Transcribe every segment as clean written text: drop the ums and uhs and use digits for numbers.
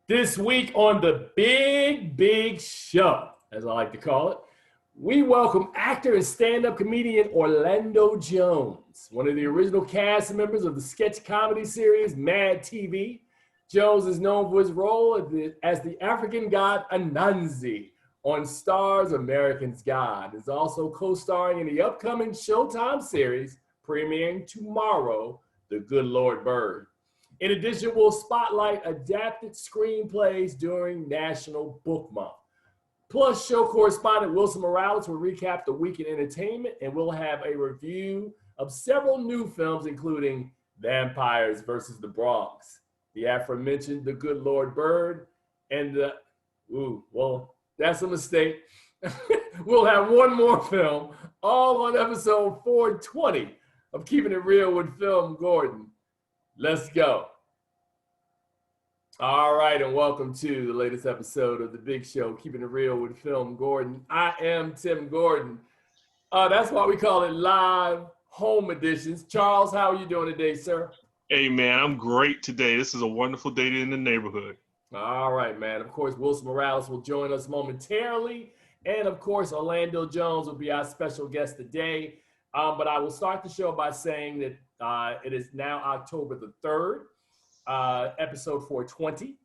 This week on the Big Show, as I like to call it, we welcome actor and stand-up comedian Orlando Jones, one of the original cast members of the sketch comedy series Mad TV. Jones is known for his role as the African god Anansi on Starz American's God. Is also co-starring in the upcoming Showtime series premiering tomorrow, The Good Lord Bird. In addition, we'll spotlight adapted screenplays during National Book Month. Plus, show correspondent Wilson Morales will recap the week in entertainment, and we'll have a review of several new films, including Vampires versus the Bronx, the aforementioned The Good Lord Bird, and that's a mistake. We'll have one more film, all on episode 420 of Keeping It Real with FilmGordon. Let's go. All right, and welcome to the latest episode of The Big Show, Keeping It Real with FilmGordon. I am Tim Gordon. That's why we call it live home editions. Charles, how are you doing today, sir? Hey, man, I'm great today. This is a wonderful day in the neighborhood. All right, man. Of course, Wilson Morales will join us momentarily. And, of course, Orlando Jones will be our special guest today. But I will start the show by saying that it is now October the 3rd, episode 420.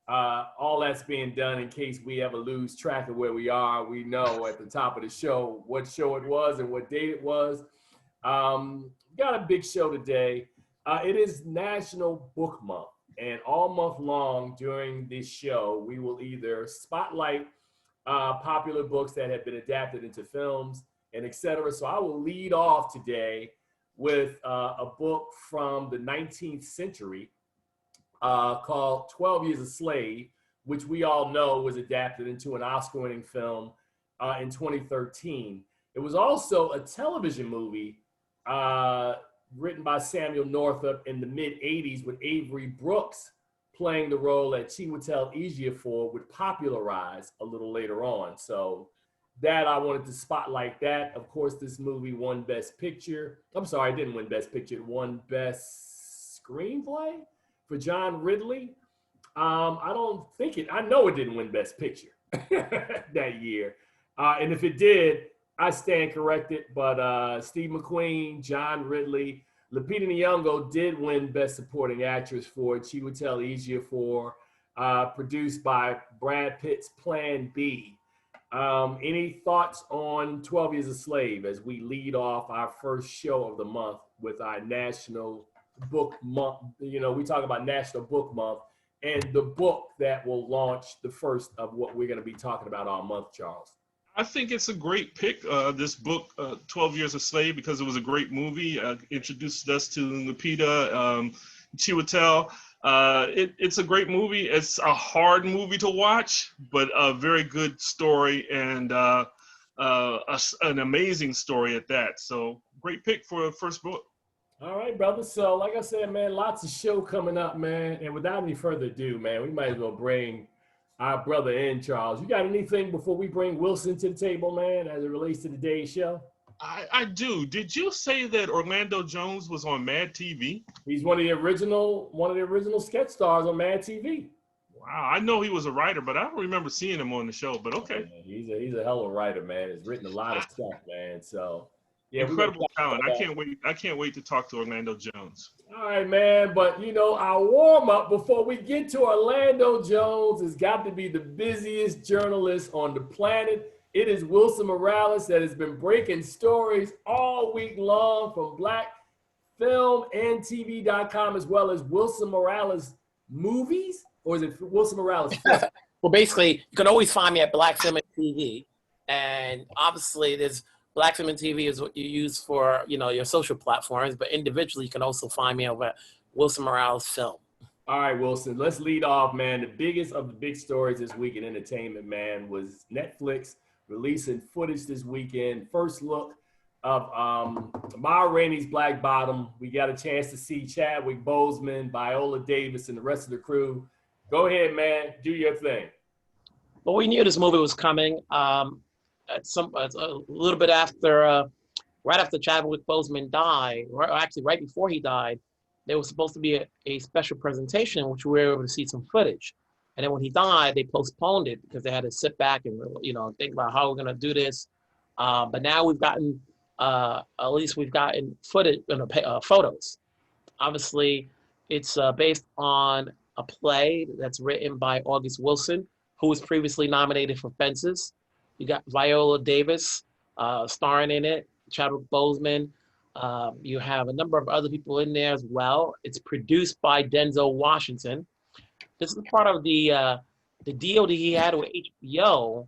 All that's being done in case we ever lose track of where we are. We know at the top of the show what show it was and what date it was. Got a big show today. It is National Book Month. And all month long during this show, we will either spotlight popular books that have been adapted into films, and etc. So I will lead off today with a book from the 19th century called 12 Years a Slave, which we all know was adapted into an Oscar-winning film in 2013. It was also a television movie written by Samuel Northup in the mid-'80s with Avery Brooks playing the role that Chiwetel Ejiofor would popularize a little later on. So that I wanted to spotlight that. Of course, this movie won Best Picture. I'm sorry, it didn't win Best Picture. It won Best Screenplay for John Ridley. I know it didn't win Best Picture that year. And if it did, I stand corrected. But Steve McQueen, John Ridley, Lupita Nyong'o did win Best Supporting Actress for Chiwetel Ejiofor, produced by Brad Pitt's Plan B. Any thoughts on 12 Years a Slave as we lead off our first show of the month with our National Book Month? You know, we talk about National Book Month and the book that will launch the first of what we're going to be talking about all month, Charles. I think it's a great pick, this book, 12 Years a Slave, because it was a great movie. Introduced us to Lupita, Chiwetel. It's a great movie. It's a hard movie to watch, but a very good story and an amazing story at that. So great pick for the first book. All right, brother. So like I said, man, lots of show coming up, man. And without any further ado, man, we might as well bring our brother in, Charles. You got anything before we bring Wilson to the table, man, as it relates to today's show? I do. Did you say that Orlando Jones was on Mad TV? He's one of the original sketch stars on Mad TV. Wow, I know he was a writer, but I don't remember seeing him on the show. But okay, yeah, he's a hell of a writer, man. He's written a lot of stuff, man. So yeah, incredible talent. I can't wait to talk to Orlando Jones. All right, man. But you know, our warm up before we get to Orlando Jones has got to be the busiest journalist on the planet. It is Wilson Morales that has been breaking stories all week long from BlackFilmandTV.com, as well as Wilson Morales Movies, or is it Wilson Morales? Well, basically, you can always find me at Black Film and TV, and obviously, there's Black Film and TV is what you use for your social platforms, but individually, you can also find me over at Wilson Morales Film. All right, Wilson, let's lead off, man. The biggest of the big stories this week in entertainment, man, was Netflix releasing footage this weekend. First look of Ma Rainey's Black Bottom. We got a chance to see Chadwick Boseman, Viola Davis, and the rest of the crew. Go ahead, man. Do your thing. Well, we knew this movie was coming. A little bit after, right after Chadwick Boseman died, or actually right before he died, there was supposed to be a special presentation in which we were able to see some footage. And then when he died, they postponed it because they had to sit back and think about how we're gonna do this. But now we've gotten at least we've gotten footage, photos. Obviously, it's based on a play that's written by August Wilson, who was previously nominated for Fences. You got Viola Davis starring in it, Chadwick Boseman. You have a number of other people in there as well. It's produced by Denzel Washington. This is part of the deal that he had with HBO,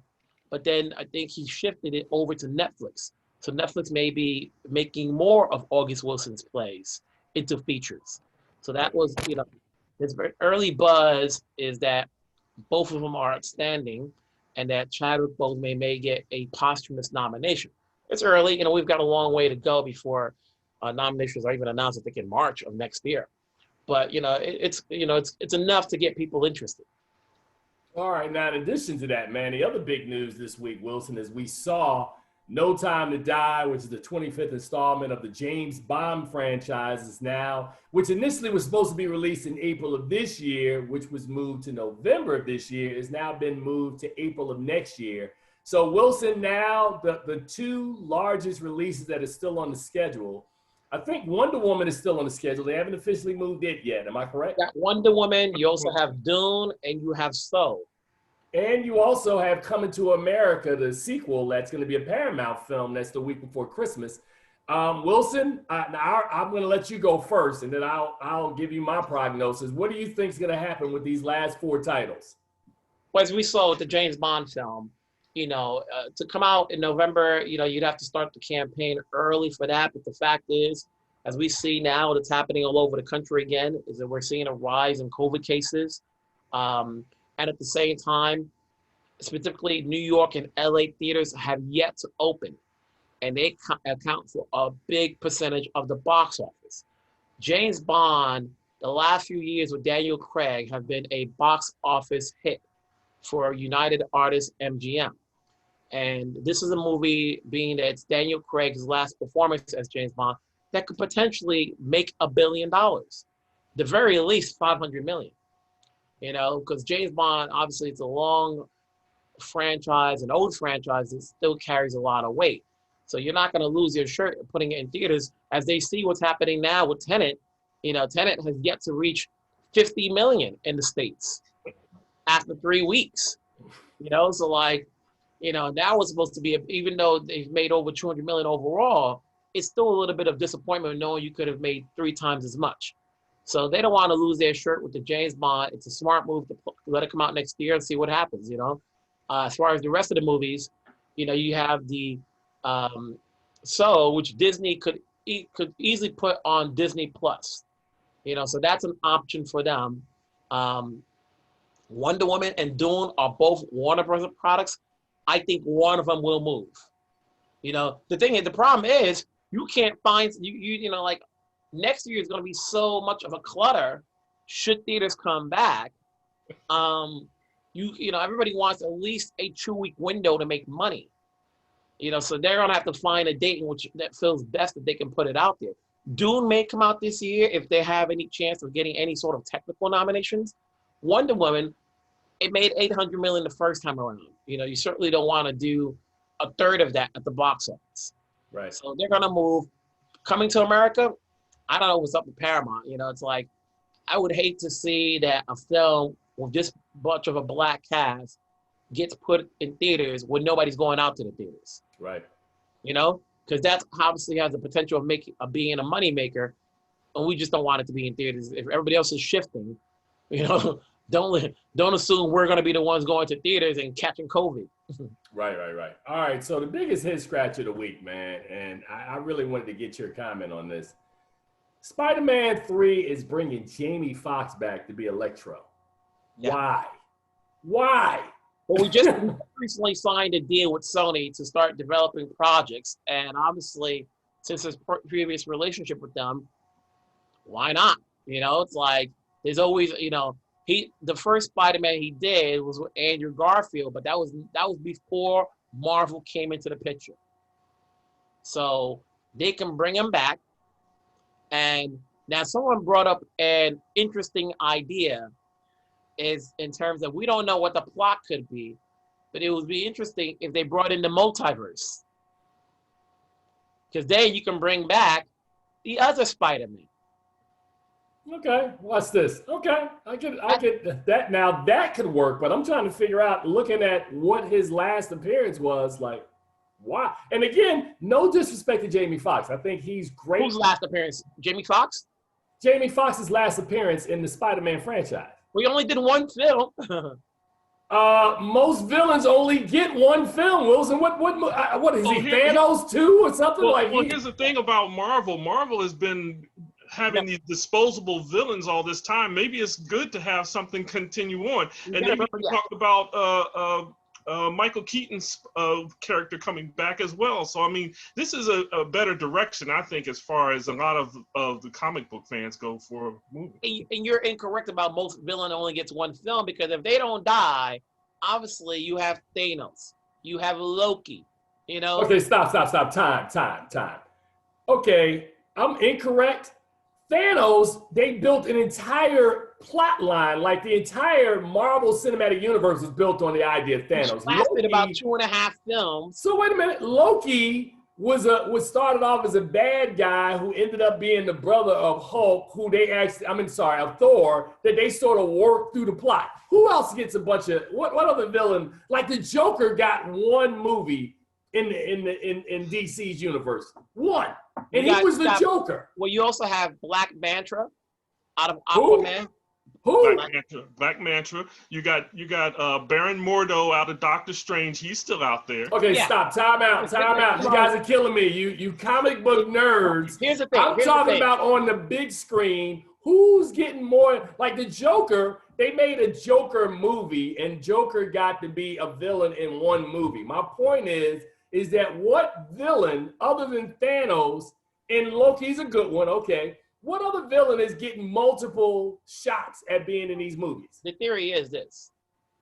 but then I think he shifted it over to Netflix. So Netflix may be making more of August Wilson's plays into features. So that was, his very early buzz is that both of them are outstanding and that Chadwick Boseman may get a posthumous nomination. It's early, we've got a long way to go before nominations are even announced, I think in March of next year. But, it's enough to get people interested. All right. Now, in addition to that, man, the other big news this week, Wilson, is we saw No Time to Die, which is the 25th installment of the James Bond franchise, is now, which initially was supposed to be released in April of this year, which was moved to November of this year, has now been moved to April of next year. So, Wilson, now the two largest releases that are still on the schedule, I think Wonder Woman is still on the schedule. They haven't officially moved it yet. Am I correct? You got Wonder Woman. You also have Dune, and you have Soul. And you also have Coming to America, the sequel that's going to be a Paramount film. That's the week before Christmas. Wilson, I'm going to let you go first, and then I'll give you my prognosis. What do you think is going to happen with these last four titles? Well, as we saw with the James Bond film, to come out in November, you'd have to start the campaign early for that. But the fact is, as we see now, it's happening all over the country again, is that we're seeing a rise in COVID cases. And at the same time, specifically New York and LA theaters have yet to open, and they account for a big percentage of the box office. James Bond, the last few years with Daniel Craig have been a box office hit for United Artists MGM. And this is a movie, being that it's Daniel Craig's last performance as James Bond, that could potentially make $1 billion. The very least 500 million. Because James Bond, obviously it's a long franchise, an old franchise that still carries a lot of weight. So you're not going to lose your shirt putting it in theaters as they see what's happening now with Tenet. Tenet has yet to reach 50 million in the States after 3 weeks. So now it's supposed to be, even though they've made over 200 million overall, it's still a little bit of disappointment knowing you could have made 3 times as much. So they don't want to lose their shirt with the James Bond. It's a smart move to let it come out next year and see what happens, As far as the rest of the movies, you have the Soul, which Disney could easily put on Disney Plus. So that's an option for them. Wonder Woman and Dune are both Warner Bros. Products. I think one of them will move. The problem is you can't find like next year is going to be so much of a clutter. Should theaters come back, everybody wants at least a 2-week window to make money. So they're going to have to find a date in which that feels best that they can put it out there. Dune may come out this year if they have any chance of getting any sort of technical nominations. Wonder Woman, it made 800 million the first time around. You certainly don't want to do a third of that at the box office. Right. So they're going to move. Coming to America, I don't know what's up with Paramount. It's like, I would hate to see that a film with this bunch of a black cast gets put in theaters when nobody's going out to the theaters. Right. Because that obviously has the potential of being a moneymaker, and we just don't want it to be in theaters. If everybody else is shifting, don't assume we're going to be the ones going to theaters and catching COVID. Right. All right. So the biggest head scratch of the week, man, and I really wanted to get your comment on this. Spider-Man 3 is bringing Jamie Foxx back to be Electro. Yeah. Why? Well, we just recently signed a deal with Sony to start developing projects, and obviously, since his previous relationship with them, why not? It's like there's always, the first Spider-Man he did was with Andrew Garfield, but that was before Marvel came into the picture. So they can bring him back. And now someone brought up an interesting idea is in terms of we don't know what the plot could be, but it would be interesting if they brought in the multiverse. Because then you can bring back the other Spider-Man. Okay, watch this. Okay, I get that now. That could work, but I'm trying to figure out, looking at what his last appearance was, like, why? And again, no disrespect to Jamie Foxx. I think he's great. Whose last appearance? Jamie Foxx? Jamie Foxx's last appearance in the Spider-Man franchise. We only did one film. Most villains only get one film, Wilson. What is he, Thanos too, or something like? Well, here's the thing about Marvel. Marvel has been having these disposable villains all this time. Maybe it's good to have something continue on. And then we talked about Michael Keaton's character coming back as well. So I mean, this is a better direction, I think, as far as a lot of the comic book fans go for a movie. And you're incorrect about most villain only gets one film, because if they don't die, obviously you have Thanos, you have Loki, you know. Okay, stop. Time. Okay, I'm incorrect. Thanos, they built an entire plot line, like the entire Marvel Cinematic Universe was built on the idea of Thanos. Which lasted about 2.5 films. So wait a minute, Loki was started off as a bad guy who ended up being the brother of Hulk, who they actually, of Thor, that they sort of worked through the plot. Who else gets a bunch of what other villain? Like the Joker got one movie in DC's universe, one, and he was the Joker. Well, you also have Black Manta out of Aquaman. Who? Black Manta. You got Baron Mordo out of Doctor Strange. He's still out there. Okay, stop. Time out. You guys are killing me. You comic book nerds. Here's the thing. I'm talking about on the big screen. Who's getting more? Like the Joker, they made a Joker movie, and Joker got to be a villain in one movie. My point is that what villain other than Thanos, and Loki's a good one, okay, what other villain is getting multiple shots at being in these movies? The theory is this: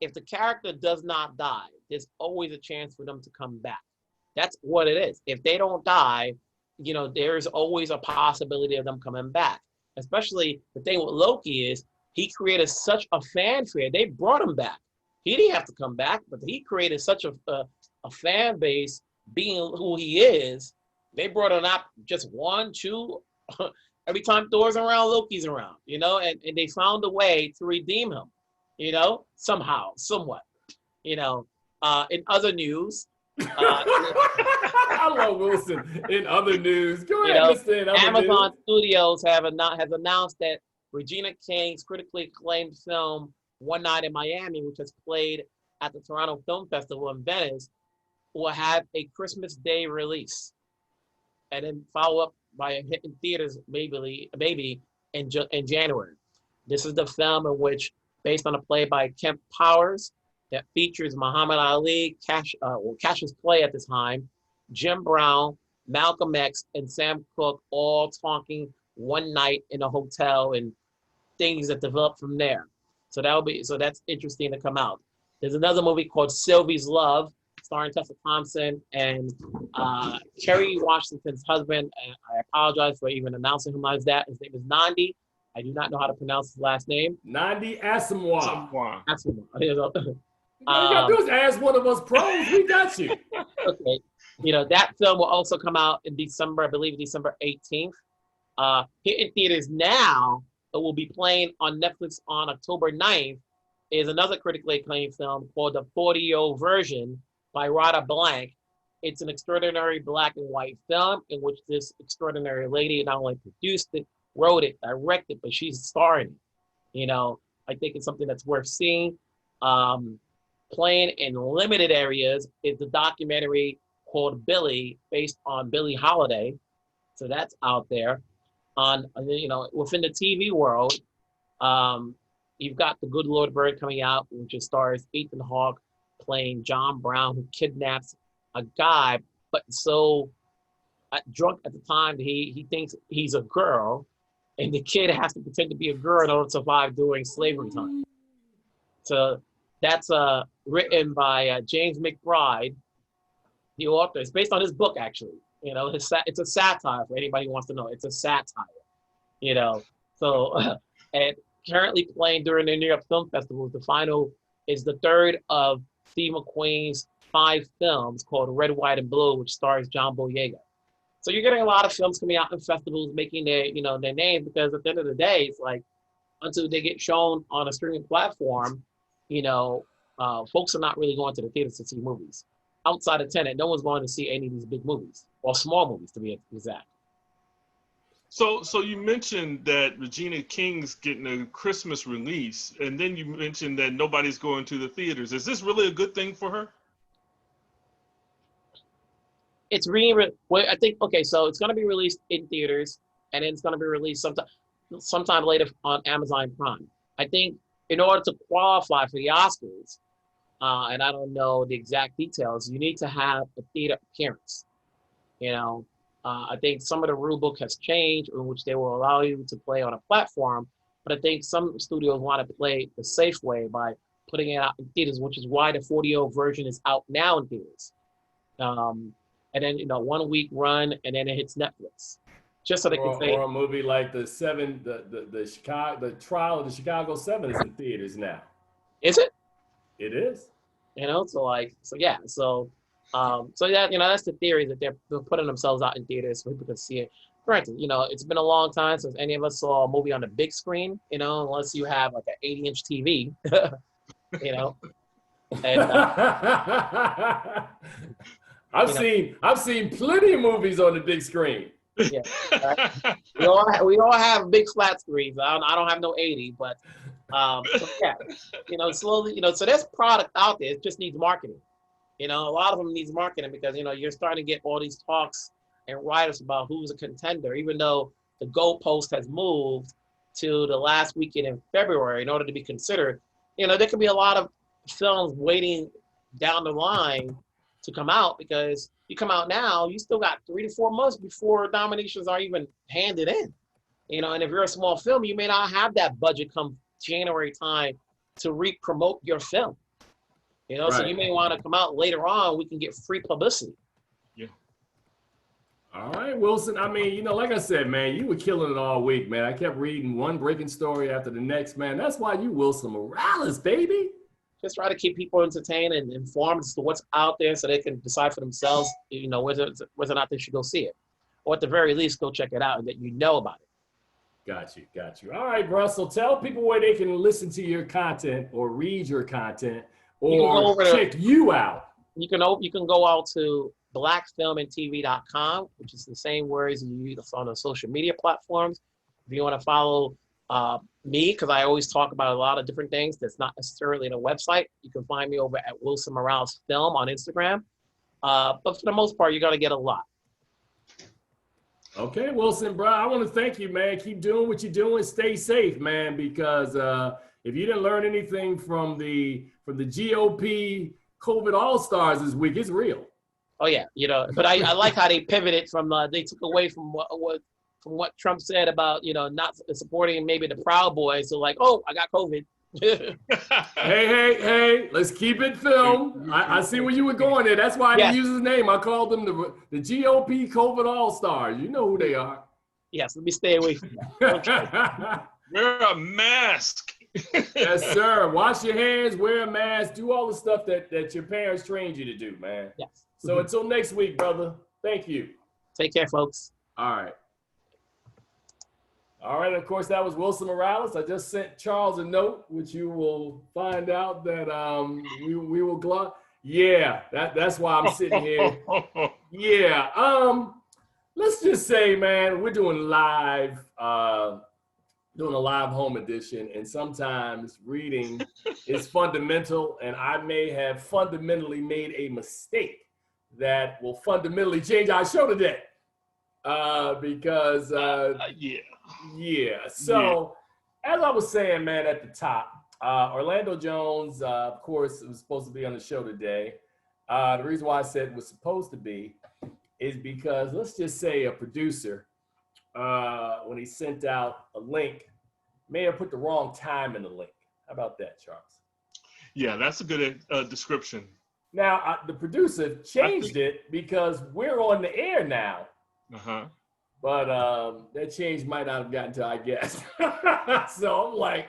if the character does not die, there's always a chance for them to come back. That's what it is. If they don't die, you know, there's always a possibility of them coming back. Especially the thing with Loki is he created such a fanfare. They brought him back. He didn't have to come back, but he created such a fan base, being who he is. They brought him up just 1, 2. Every time Thor's around, Loki's around, you know, and they found a way to redeem him, you know, somehow, somewhat, you know. In other news, I love Wilson. In other news, go ahead, Mr. Amazon Studios has announced that Regina King's critically acclaimed film One Night in Miami, which has played at the Toronto Film Festival in Venice, will have a Christmas Day release, and then follow up by a hit in theaters maybe in January. This is the film in which, based on a play by Kemp Powers, that features Muhammad Ali, Cash's play at this time, Jim Brown, Malcolm X, and Sam Cooke all talking one night in a hotel and things that develop from there. So that's interesting to come out. There's another movie called Sylvie's Love, starring Tessa Thompson and Kerry Washington's husband. And I apologize for even announcing him as that. His name is Nandi. I do not know how to pronounce his last name. Nandi Asamoah. All you gotta do is ask one of us pros. We got you. Okay. You know, that film will also come out in December, I believe December 18th. Here in theaters now, it will be playing on Netflix on October 9th, is another critically acclaimed film called The 40-Year-Old Version by Rada Blank. It's an extraordinary black and white film in which this extraordinary lady not only produced it, wrote it, directed, but she's starring it. You know, I think it's something that's worth seeing. Playing in limited areas is the documentary called Billy, based on Billie Holiday. So that's out there. Within the TV world, you've got The Good Lord Bird coming out, which stars Ethan Hawke playing John Brown, who kidnaps a guy, but so drunk at the time that he thinks he's a girl, and the kid has to pretend to be a girl in order to survive during slavery time. So that's written by James McBride, the author. It's based on his book, actually. You know, it's a satire for anybody who wants to know. It's a satire, you know. So, and currently playing during the New York Film Festival. The final is the third of Steve McQueen's 5 films called Red, White, and Blue, which stars John Boyega. So you're getting a lot of films coming out in festivals, making their, their names, because at the end of the day, it's like, until they get shown on a streaming platform, folks are not really going to the theaters to see movies. Outside of Tenet, no one's going to see any of these big movies, or small movies to be exact. So you mentioned that Regina King's getting a Christmas release, and then you mentioned that nobody's going to the theaters. Is this really a good thing for her? It's I think, okay, so it's going to be released in theaters, and then it's going to be released sometime later on Amazon Prime. I think in order to qualify for the Oscars, and I don't know the exact details, you need to have a theater appearance. I think some of the rule book has changed, in which they will allow you to play on a platform, but I think some studios want to play the safe way by putting it out in theaters, which is why the 40-year version is out now in theaters. And then 1 week run, and then it hits Netflix, just so they can say. Or a movie like the Trial of the Chicago 7 is in theaters now. Is it? It is. So yeah, so that that's the theory, that they're putting themselves out in theaters so people can see it. Granted, it's been a long time since any of us saw a movie on the big screen, unless you have like an 80-inch TV, And I've seen plenty of movies on the big screen. Yeah, right? we all have big flat screens. I don't have no 80, but so yeah, slowly, so there's product out there. It just needs marketing. A lot of them needs marketing, because you're starting to get all these talks and write-ups about who's a contender, even though the goalpost has moved to the last weekend in February in order to be considered. There could be a lot of films waiting down the line to come out, because you come out now, you still got 3 to 4 months before nominations are even handed in. And if you're a small film, you may not have that budget come January time to re-promote your film. Right. So you may want to come out later on. We can get free publicity. Yeah. All right, Wilson. I mean, like I said, man, you were killing it all week, man. I kept reading one breaking story after the next, man. That's why you Wilson Morales, baby. Just try to keep people entertained and informed as to what's out there, so they can decide for themselves, whether or not they should go see it, or at the very least go check it out and that about it. Got you. All right, bro. So tell people where they can listen to your content or read your content or check you out. You can go out to blackfilmandtv.com, which is the same words you use on the social media platforms. If you want to follow me, because I always talk about a lot of different things that's not necessarily in a website, you can find me over at Wilson Morales Film on Instagram. But for the most part, you're going to get a lot. Okay, Wilson, bro, I want to thank you, man. Keep doing what you're doing. Stay safe, man, because if you didn't learn anything from the GOP COVID All-Stars this week, it's real. Oh, yeah, but I like how they pivoted from, they took away from what Trump said about, not supporting maybe the Proud Boys. So like, oh, I got COVID. Hey, let's keep it filmed. I see where you were going there. That's why I didn't use his name. I called them the GOP COVID All-Stars. You know who they are. Yes, let me stay away from that. Wear a mask. Yes, sir. Wash your hands, wear a mask, do all the stuff that your parents trained you to do, man. Yes. So until next week, brother. Thank you. Take care, folks. All right. All right, of course, that was Wilson Morales. I just sent Charles a note, which you will find out that we will Yeah, that's why I'm sitting here. Yeah. Let's just say, man, we're doing live, doing a live home edition, and sometimes reading is fundamental, and I may have fundamentally made a mistake that will fundamentally change our show today. Because So as I was saying, man, at the top, Orlando Jones, of course, was supposed to be on the show today. The reason why I said was supposed to be is because let's just say a producer, when he sent out a link, may have put the wrong time in the link. How about that, Charles? Yeah, that's a good description. Now, the producer changed it because we're on the air now. But that change might not have gotten to our guest. So I'm like,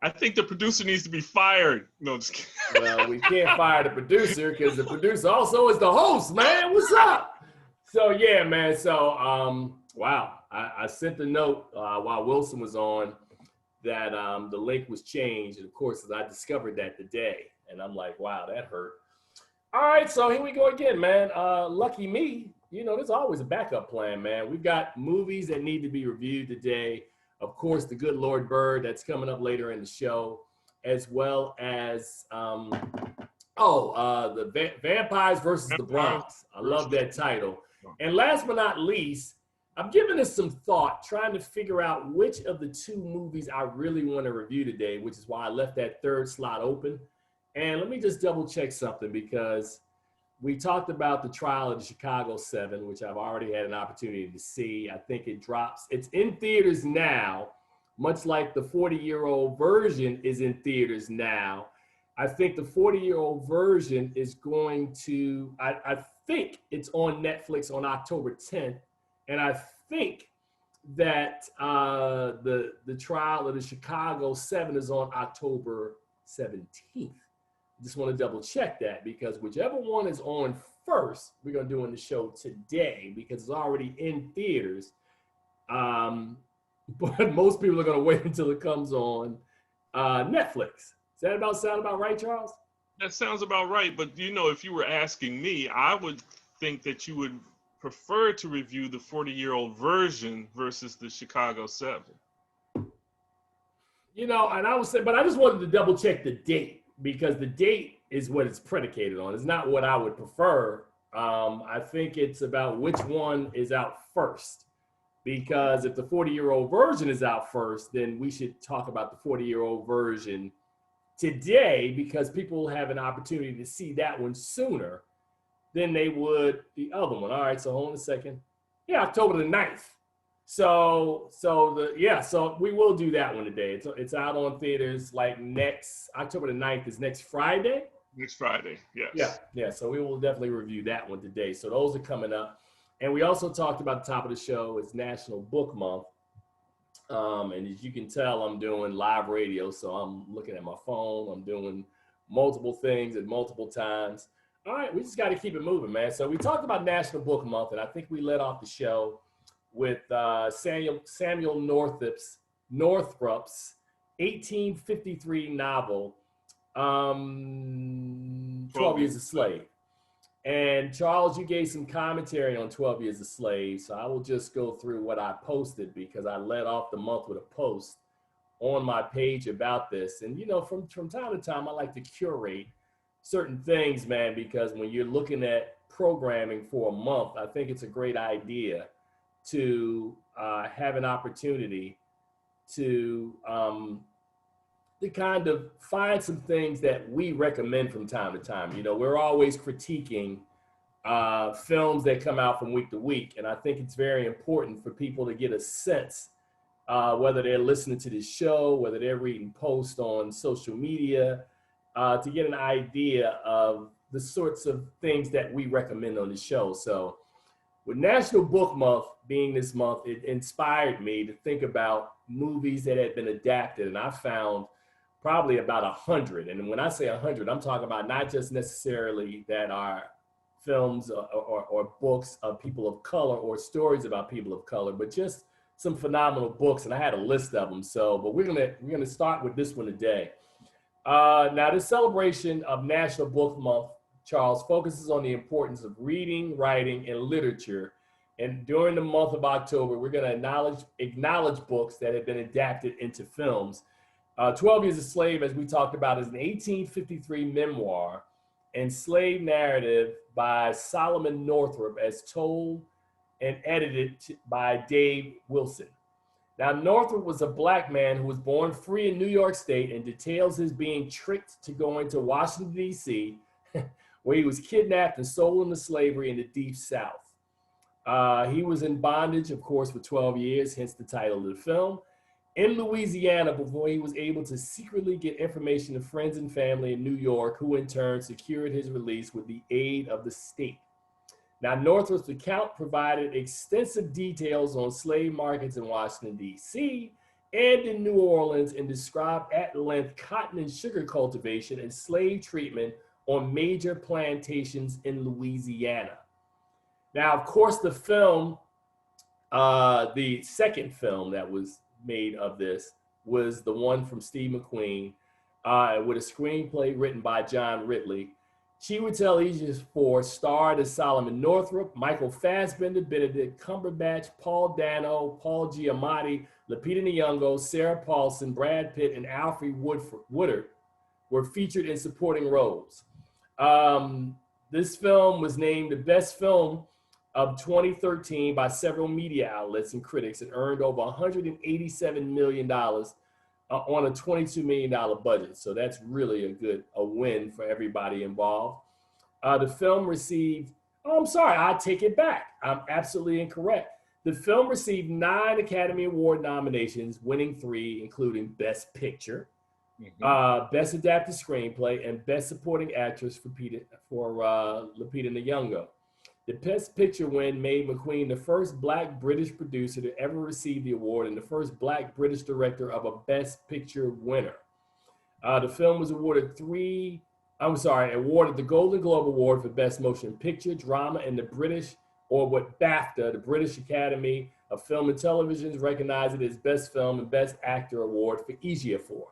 I think the producer needs to be fired. No, just kidding. Well, we can't fire the producer because the producer also is the host, man. What's up? So yeah, man. So wow, I sent the note while Wilson was on that the link was changed, and of course, I discovered that today, and I'm like, wow, that hurt. All right, so here we go again, man. Lucky me, you know, there's always a backup plan, man. We've got movies that need to be reviewed today. Of course, The Good Lord Bird, that's coming up later in the show, as well as, the Vampires versus the Bronx. I love that title. And last but not least, I'm giving this some thought, trying to figure out which of the two movies I really want to review today, which is why I left that third slot open. And let me just double check something, because we talked about the trial of the Chicago 7, which I've already had an opportunity to see. I think it drops. It's in theaters now, much like the 40-year-old version is in theaters now. I think the 40-year-old version is going to, I think it's on Netflix on October 10th. And I think that the trial of the Chicago 7 is on October 17th. Just want to double check that, because whichever one is on first, we're going to do in the show today, because it's already in theaters. But most people are going to wait until it comes on Netflix. Does that sound about right, Charles? That sounds about right. But, you know, if you were asking me, I would think that you would prefer to review the 40-year-old version versus the Chicago 7. You know, and I would say, but I just wanted to double check the date, because the date is what it's predicated on. It's not what I would prefer. I think it's about which one is out first, because if the 40-year-old version is out first, then we should talk about the 40-year-old version today, because people will have an opportunity to see that one sooner than they would the other one. All right, so hold on a second. Yeah, October the 9th. So we will do that one today. It's out on theaters like next October the 9th is next Friday. Next Friday, yes. Yeah. So we will definitely review that one today. So those are coming up. And we also talked about the top of the show, it's National Book Month. And as you can tell, I'm doing live radio. So I'm looking at my phone. I'm doing multiple things at multiple times. All right, we just got to keep it moving, man. So we talked about National Book Month, and I think we led off the show with Samuel Northrup's 1853 novel, 12 Years a Slave. And Charles, you gave some commentary on 12 Years a Slave, so I will just go through what I posted, because I led off the month with a post on my page about this. And, you know, from time to time, I like to curate certain things, man, because when you're looking at programming for a month, I think it's a great idea to have an opportunity to kind of find some things that we recommend from time to time. You know, we're always critiquing films that come out from week to week, and I think it's very important for people to get a sense, whether they're listening to this show, whether they're reading posts on social media, to get an idea of the sorts of things that we recommend on the show. So with National Book Month being this month, it inspired me to think about movies that had been adapted, and I found probably about 100. And when I say 100, I'm talking about not just necessarily that are films or books of people of color or stories about people of color, but just some phenomenal books, and I had a list of them. So, but we're gonna start with this one today. Now, this celebration of National Book Month, Charles, focuses on the importance of reading, writing, and literature. And during the month of October, we're going to acknowledge books that have been adapted into films. 12 Years a Slave, as we talked about, is an 1853 memoir and slave narrative by Solomon Northup, as told and edited by Dave Wilson. Now, Northup was a Black man who was born free in New York State, and details his being tricked to go into Washington, D.C., where he was kidnapped and sold into slavery in the Deep South. He was in bondage, of course, for 12 years, hence the title of the film, in Louisiana, before he was able to secretly get information to friends and family in New York, who in turn secured his release with the aid of the state. Now, Northrup's account provided extensive details on slave markets in Washington, D.C., and in New Orleans and described at length cotton and sugar cultivation and slave treatment on major plantations in Louisiana. Now, of course, the film, the second film that was made of this was the one from Steve McQueen, with a screenplay written by John Ridley. Chiwetel Ejiofor starred as Solomon Northup, Michael Fassbender, Benedict Cumberbatch, Paul Dano, Paul Giamatti, Lupita Nyong'o, Sarah Paulson, Brad Pitt, and Alfre Woodard were featured in supporting roles. This film was named the best film of 2013 by several media outlets and critics and earned over $187 million on a $22 million budget. So that's really a win for everybody involved. The film received, oh, I'm sorry, I take it back. I'm absolutely incorrect. The film received 9 Academy Award nominations, winning 3, including Best Picture, Best Adapted Screenplay, and Best Supporting Actress for Lupita Nyong'o. The Best Picture win made McQueen the first Black British producer to ever receive the award and the first Black British director of a Best Picture winner. The film was awarded the Golden Globe Award for Best Motion Picture, Drama, and the BAFTA, the British Academy of Film and Television, recognized it as Best Film and Best Actor Award for Ejiofor.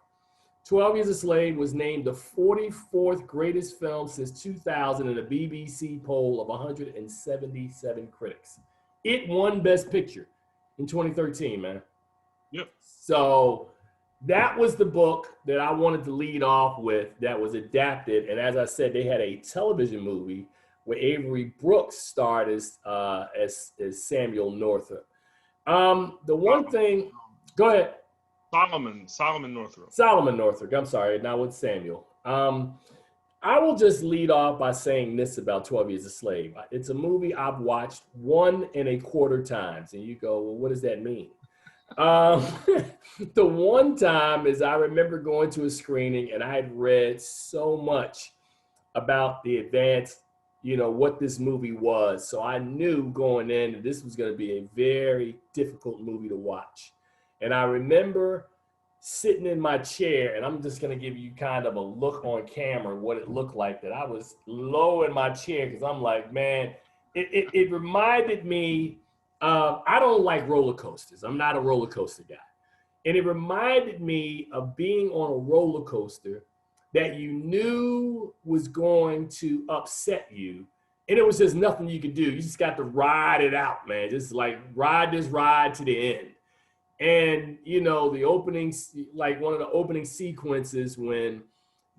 12 Years a Slave was named the 44th greatest film since 2000 in a BBC poll of 177 critics. It won Best Picture in 2013, man. Yep. So that was the book that I wanted to lead off with that was adapted. And as I said, they had a television movie where Avery Brooks starred as Samuel Northup. The one thing, go ahead. Solomon Northup. Solomon Northup, I'm sorry, not with Samuel. I will just lead off by saying this about 12 Years a Slave. It's a movie I've watched 1.25 times. And you go, well, what does that mean? The one time is I remember going to a screening and I had read so much about the advanced, what this movie was. So I knew going in that this was going to be a very difficult movie to watch. And I remember sitting in my chair, and I'm just going to give you kind of a look on camera, what it looked like, that I was low in my chair because I'm like, man, it reminded me of, I don't like roller coasters. I'm not a roller coaster guy. And it reminded me of being on a roller coaster that you knew was going to upset you. And it was just nothing you could do. You just got to ride it out, man. Just like ride this ride to the end. And, the opening, like one of the opening sequences when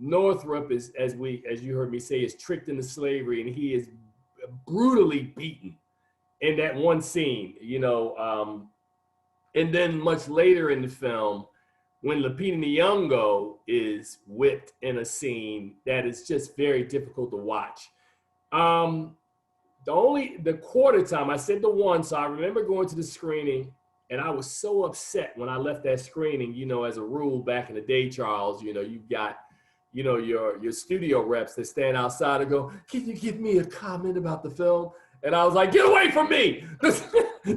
Northup is, as you heard me say, is tricked into slavery and he is brutally beaten in that one scene, and then much later in the film, when Lupita Nyong'o is whipped in a scene that is just very difficult to watch. The quarter time, I said the one, so I remember going to the screening. And I was so upset when I left that screening, as a rule back in the day, Charles, you've got, your studio reps that stand outside and go, can you give me a comment about the film? And I was like, get away from me.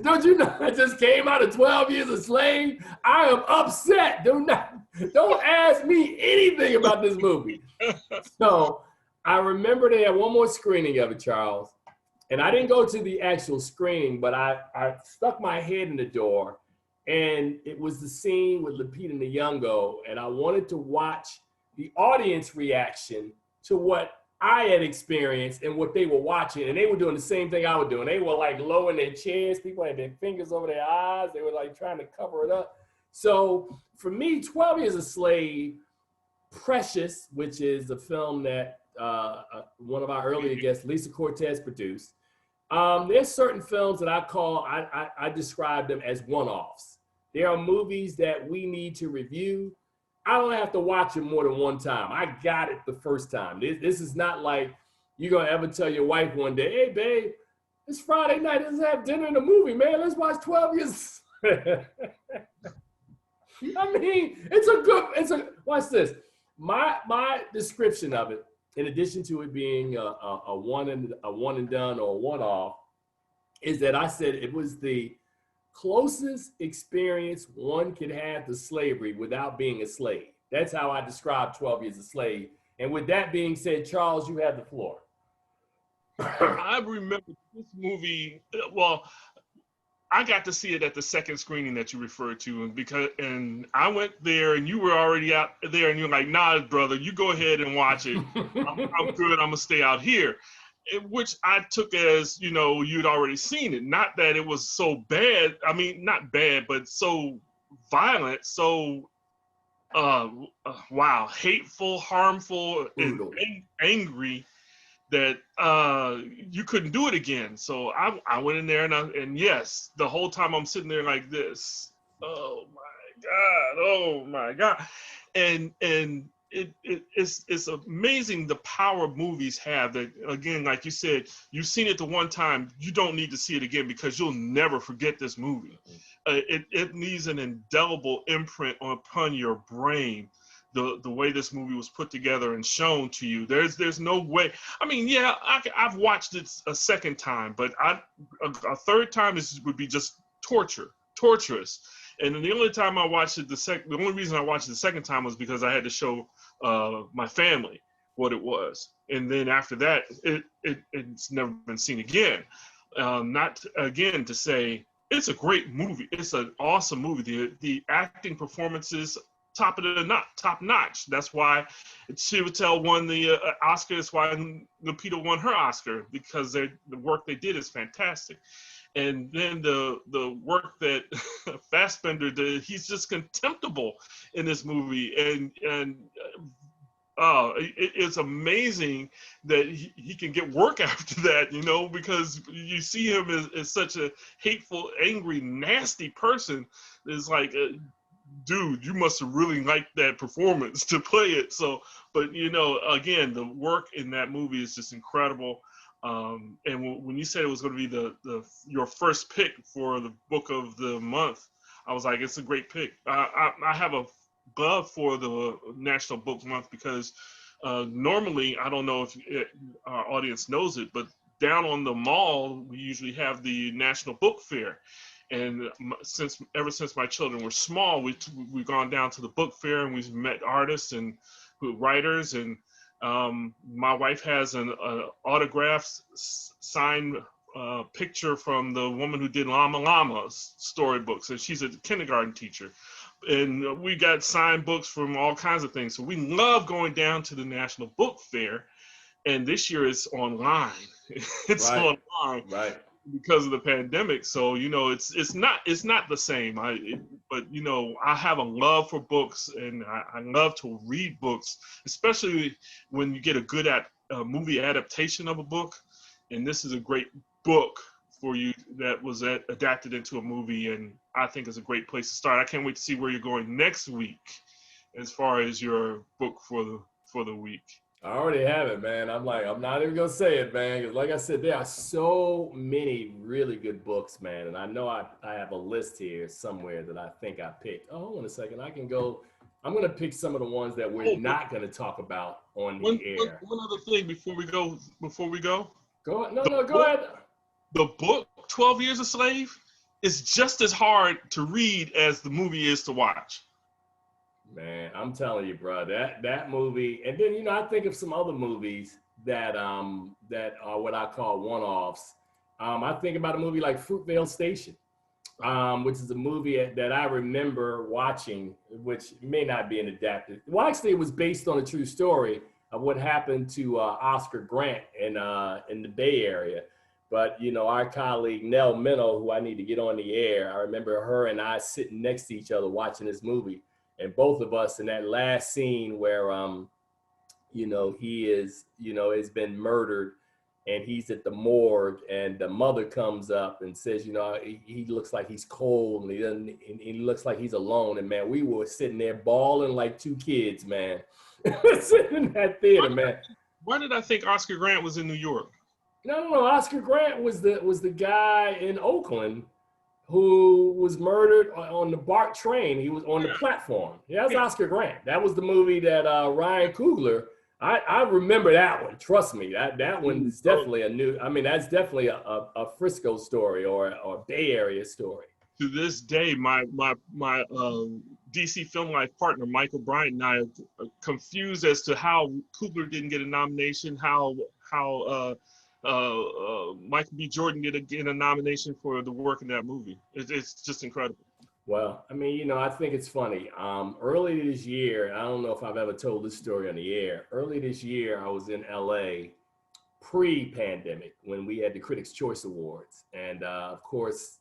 Don't you know I just came out of 12 Years a Slave? I am upset. Don't ask me anything about this movie. So I remember they had one more screening of it, Charles. And I didn't go to the actual screening, but I stuck my head in the door, and it was the scene with Lupita Nyong'o, and I wanted to watch the audience reaction to what I had experienced and what they were watching, and they were doing the same thing I was doing. They were like low in their chairs. People had their fingers over their eyes. They were like trying to cover it up. So for me, 12 Years a Slave, Precious, which is a film that one of our earlier guests, Lisa Cortez, produced. There's certain films that I describe them as one-offs. There are movies that we need to review. I don't have to watch it more than one time. I got it the first time. This is not like you're going to ever tell your wife one day, hey, babe, it's Friday night. Let's have dinner and a movie, man. Let's watch 12 Years. I mean, watch this. My description of it, in addition to it being a one and done or a one-off, is that I said it was the closest experience one could have to slavery without being a slave. That's how I describe 12 Years a Slave. And with that being said, Charles, you have the floor. I remember this movie. Well, I got to see it at the second screening that you referred to, and I went there, and you were already out there, and you're like, "Nah, brother, you go ahead and watch it. I'm good. I'm gonna stay out here," which I took as you'd already seen it. Not that it was so bad. I mean, not bad, but so violent, so wow, hateful, harmful, and angry that you couldn't do it again. So I went in there, and yes, the whole time I'm sitting there like this. Oh my God, and it's amazing the power movies have. That again, like you said, you've seen it the one time, you don't need to see it again because you'll never forget this movie. It leaves an indelible imprint upon your brain. The way this movie was put together and shown to you, there's no way. I mean, yeah, I've watched it a second time, but a third time would be just torturous. And then the only time I watched it the only reason I watched it the second time was because I had to show my family what it was, and then after that, it's never been seen again. Not again to say it's a great movie. It's an awesome movie. The acting performances, top notch. That's why Chiwetel won the Oscar. That's why Lupita won her Oscar, because the work they did is fantastic. And then the work that Fassbender did, he's just contemptible in this movie. And it's amazing that he can get work after that, because you see him as such a hateful, angry, nasty person. It's like, dude, you must have really liked that performance to play it. So, but again, the work in that movie is just incredible. And when you said it was going to be your first pick for the book of the month, I was like, it's a great pick. I have a love for the National Book Month because normally, I don't know if our audience knows it, but down on the mall, we usually have the National Book Fair. And ever since my children were small, we've gone down to the book fair and we've met artists and writers. And my wife has an autographed signed picture from the woman who did Llama Llama's storybooks, and she's a kindergarten teacher. And we got signed books from all kinds of things. So we love going down to the National Book Fair. And this year it's online. It's right. online. Right. Because of the pandemic, so it's not the same. But I have a love for books, and I love to read books, especially when you get a good movie adaptation of a book. And this is a great book for you that was adapted into a movie, and I think it's a great place to start. I can't wait to see where you're going next week, as far as your book for the week. I already have it, man. I'm not even gonna say it, man. Because like I said, there are so many really good books, man. And I know I have a list here somewhere that I think I picked. Oh, hold on a second. I'm gonna pick some of the ones that we're not gonna talk about on the air. One other thing before we go. Go ahead. Go ahead. The book 12 Years a Slave is just as hard to read as the movie is to watch. Man, I'm telling you, bro, that movie, and then I think of some other movies that are what I call one-offs. I think about a movie like Fruitvale Station, which is a movie that I remember watching, which may not be an adapted. Well, actually, it was based on a true story of what happened to Oscar Grant in the Bay Area. But our colleague Nell Minow, who I need to get on the air, I remember her and I sitting next to each other watching this movie. And both of us in that last scene where, he is, has been murdered, and he's at the morgue, and the mother comes up and says, he looks like he's cold, and he looks like he's alone. And man, we were sitting there bawling like two kids, man, sitting in that theater, man. Why did I think Oscar Grant was in New York? No. Oscar Grant was the guy in Oakland who was murdered on the BART train. He was on the platform. Yeah, that's Oscar Grant. That was the movie that Ryan Coogler, I remember that one. Trust me, that one is definitely that's definitely a Frisco story or a Bay Area story. to this day, my DC Film Life partner, Michael Bryant, and I are confused as to how Coogler didn't get a nomination, how Michael B. Jordan didn't get a nomination for the work in that movie. It's just incredible. Well, I mean, I think it's funny. Early this year, I don't know if I've ever told this story on the air. Early this year, I was in LA pre-pandemic when we had the Critics' Choice Awards. And of course,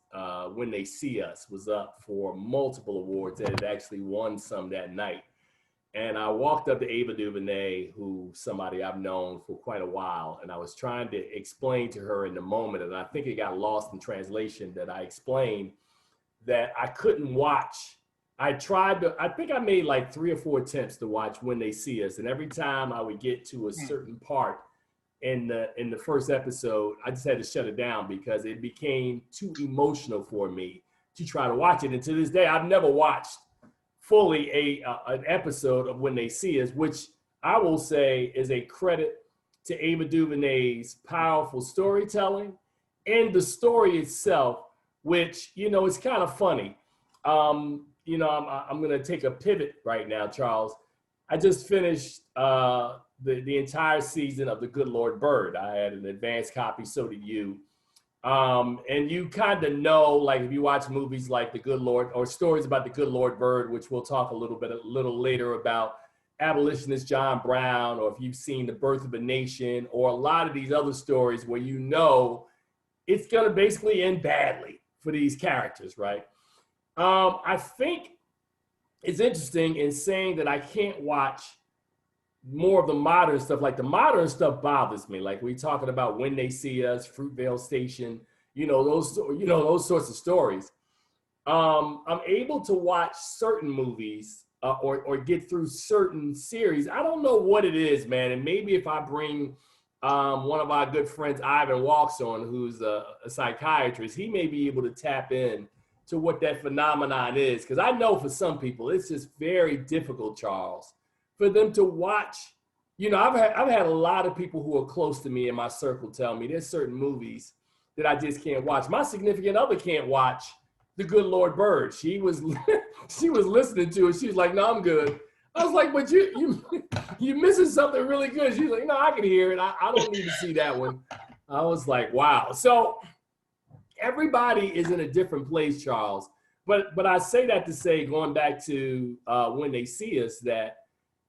When They See Us was up for multiple awards and it actually won some that night. And I walked up to Ava DuVernay, who's somebody I've known for quite a while, and I was trying to explain to her in the moment, and I think it got lost in translation, that I explained that I couldn't watch. I think I made like 3 or 4 attempts to watch When They See Us, and every time I would get to a certain part in the first episode, I just had to shut it down because it became too emotional for me to try to watch it. And to this day, I've never watched fully an episode of When They See Us, which I will say is a credit to Ava DuVernay's powerful storytelling and the story itself, which, it's kind of funny. I'm going to take a pivot right now, Charles. I just finished the entire season of The Good Lord Bird. I had an advanced copy, so did you. And you kind of know, like if you watch movies like The Good Lord or stories about The Good Lord Bird, which we'll talk a little later about, abolitionist John Brown, or if you've seen The Birth of a Nation, or a lot of these other stories where it's going to basically end badly for these characters, right? I think it's interesting in saying that I can't watch more of the modern stuff. Like the modern stuff bothers me. Like we talking about When They See Us, Fruitvale Station, those sorts of stories. I'm able to watch certain movies or get through certain series. I don't know what it is, man. And maybe if I bring one of our good friends, Ivan Walks on, who's a psychiatrist, he may be able to tap in to what that phenomenon is. Because I know for some people, it's just very difficult, Charles, for them to watch. I've had a lot of people who are close to me in my circle tell me there's certain movies that I just can't watch. My significant other can't watch The Good Lord Bird. She was listening to it. She was like, "No, I'm good." I was like, "But you missing something really good." She's like, "No, I can hear it. I don't need to see that one." I was like, wow. So everybody is in a different place, Charles. But I say that to say, going back to When They See Us,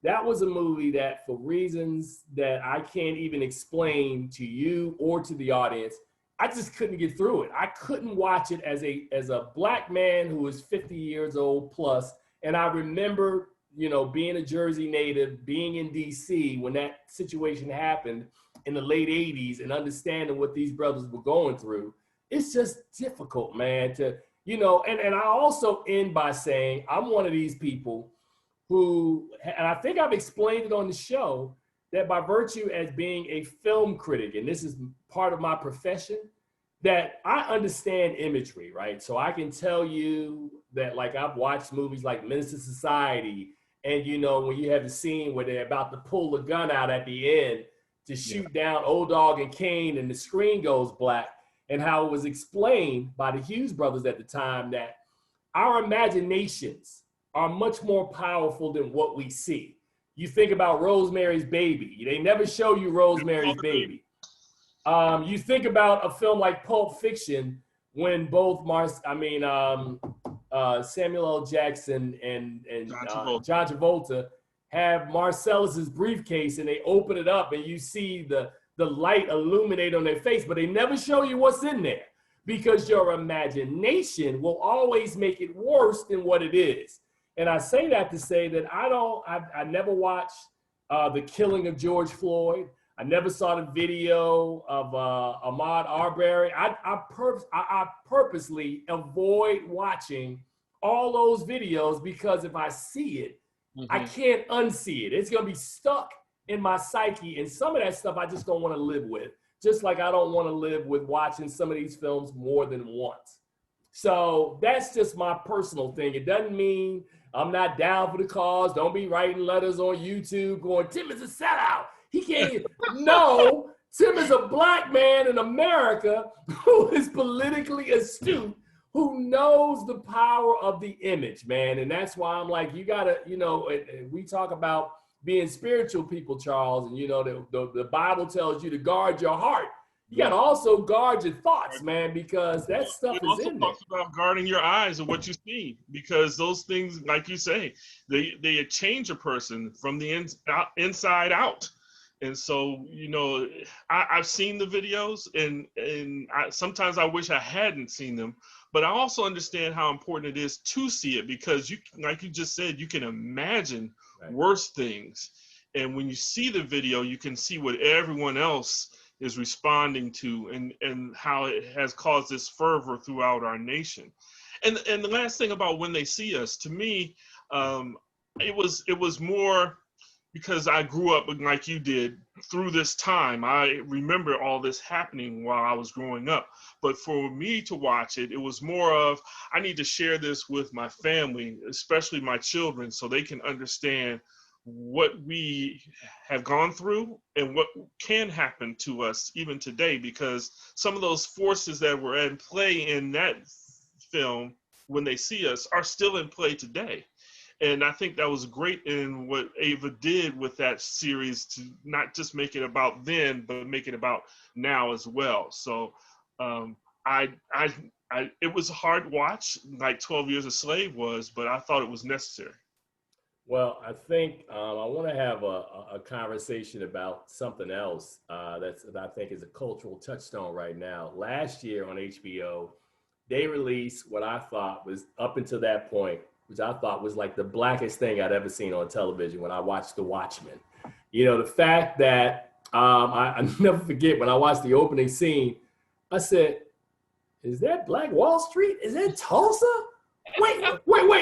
that was a movie that, for reasons that I can't even explain to you or to the audience, I just couldn't get through it. I couldn't watch it as a Black man who is 50 years old plus. And I remember, being a Jersey native, being in DC when that situation happened in the late 80s and understanding what these brothers were going through. It's just difficult, man, and I also end by saying I'm one of these people who, and I think I've explained it on the show, that by virtue as being a film critic, and this is part of my profession, that I understand imagery, right? So I can tell you that, like, I've watched movies like Menace to Society, and when you have the scene where they're about to pull the gun out at the end to shoot down Old Dog and Kane and the screen goes black, and how it was explained by the Hughes brothers at the time that our imaginations are much more powerful than what we see. You think about Rosemary's Baby. They never show you Rosemary's Baby. You think about a film like Pulp Fiction, when both Samuel L. Jackson and John Travolta have Marcellus's briefcase, and they open it up and you see the light illuminate on their face, but they never show you what's in there, because your imagination will always make it worse than what it is. And I say that to say that I never watched the killing of George Floyd. I never saw the video of Ahmaud Arbery. I purposely avoid watching all those videos, because if I see it, I can't unsee it. It's going to be stuck in my psyche. And some of that stuff I just don't want to live with. Just like I don't want to live with watching some of these films more than once. So that's just my personal thing. It doesn't mean I'm not down for the cause. Don't be writing letters on YouTube going, "Tim is a sellout. He can't." No, Tim is a Black man in America who is politically astute, who knows the power of the image, man. And that's why I'm like, you gotta, we talk about being spiritual people, Charles, and the Bible tells you to guard your heart. You got to also guard your thoughts, man, because that stuff it is also in there. talks about guarding your eyes and what you see, because those things, like you say, they change a person from the inside out. And so, I've seen the videos, and sometimes I wish I hadn't seen them, but I also understand how important it is to see it, because you, like you just said, you can imagine worse things. And when you see the video, you can see what everyone else is responding to, and how it has caused this fervor throughout our nation. And the last thing about when they see us, to me, it was more because I grew up like you did through this time. I remember all this happening while I was growing up. But for me to watch it, it was more of, I need to share this with my family, especially my children, so they can understand what we have gone through and what can happen to us even today, because some of those forces that were in play in that film when they see us are still in play today. And I think that was great in what Ava did with that series, to not just make it about then, but make it about now as well. So it was a hard watch, like 12 Years a Slave was, but I thought it was necessary. Well, I think I want to have a conversation about something else that I think is a cultural touchstone right now. Last year on HBO, they released what I thought was, up until that point, which I thought was like the blackest thing I'd ever seen on television when I watched The Watchmen. The fact that I never forget when I watched the opening scene, I said, is that Black Wall Street? Is that Tulsa? Wait,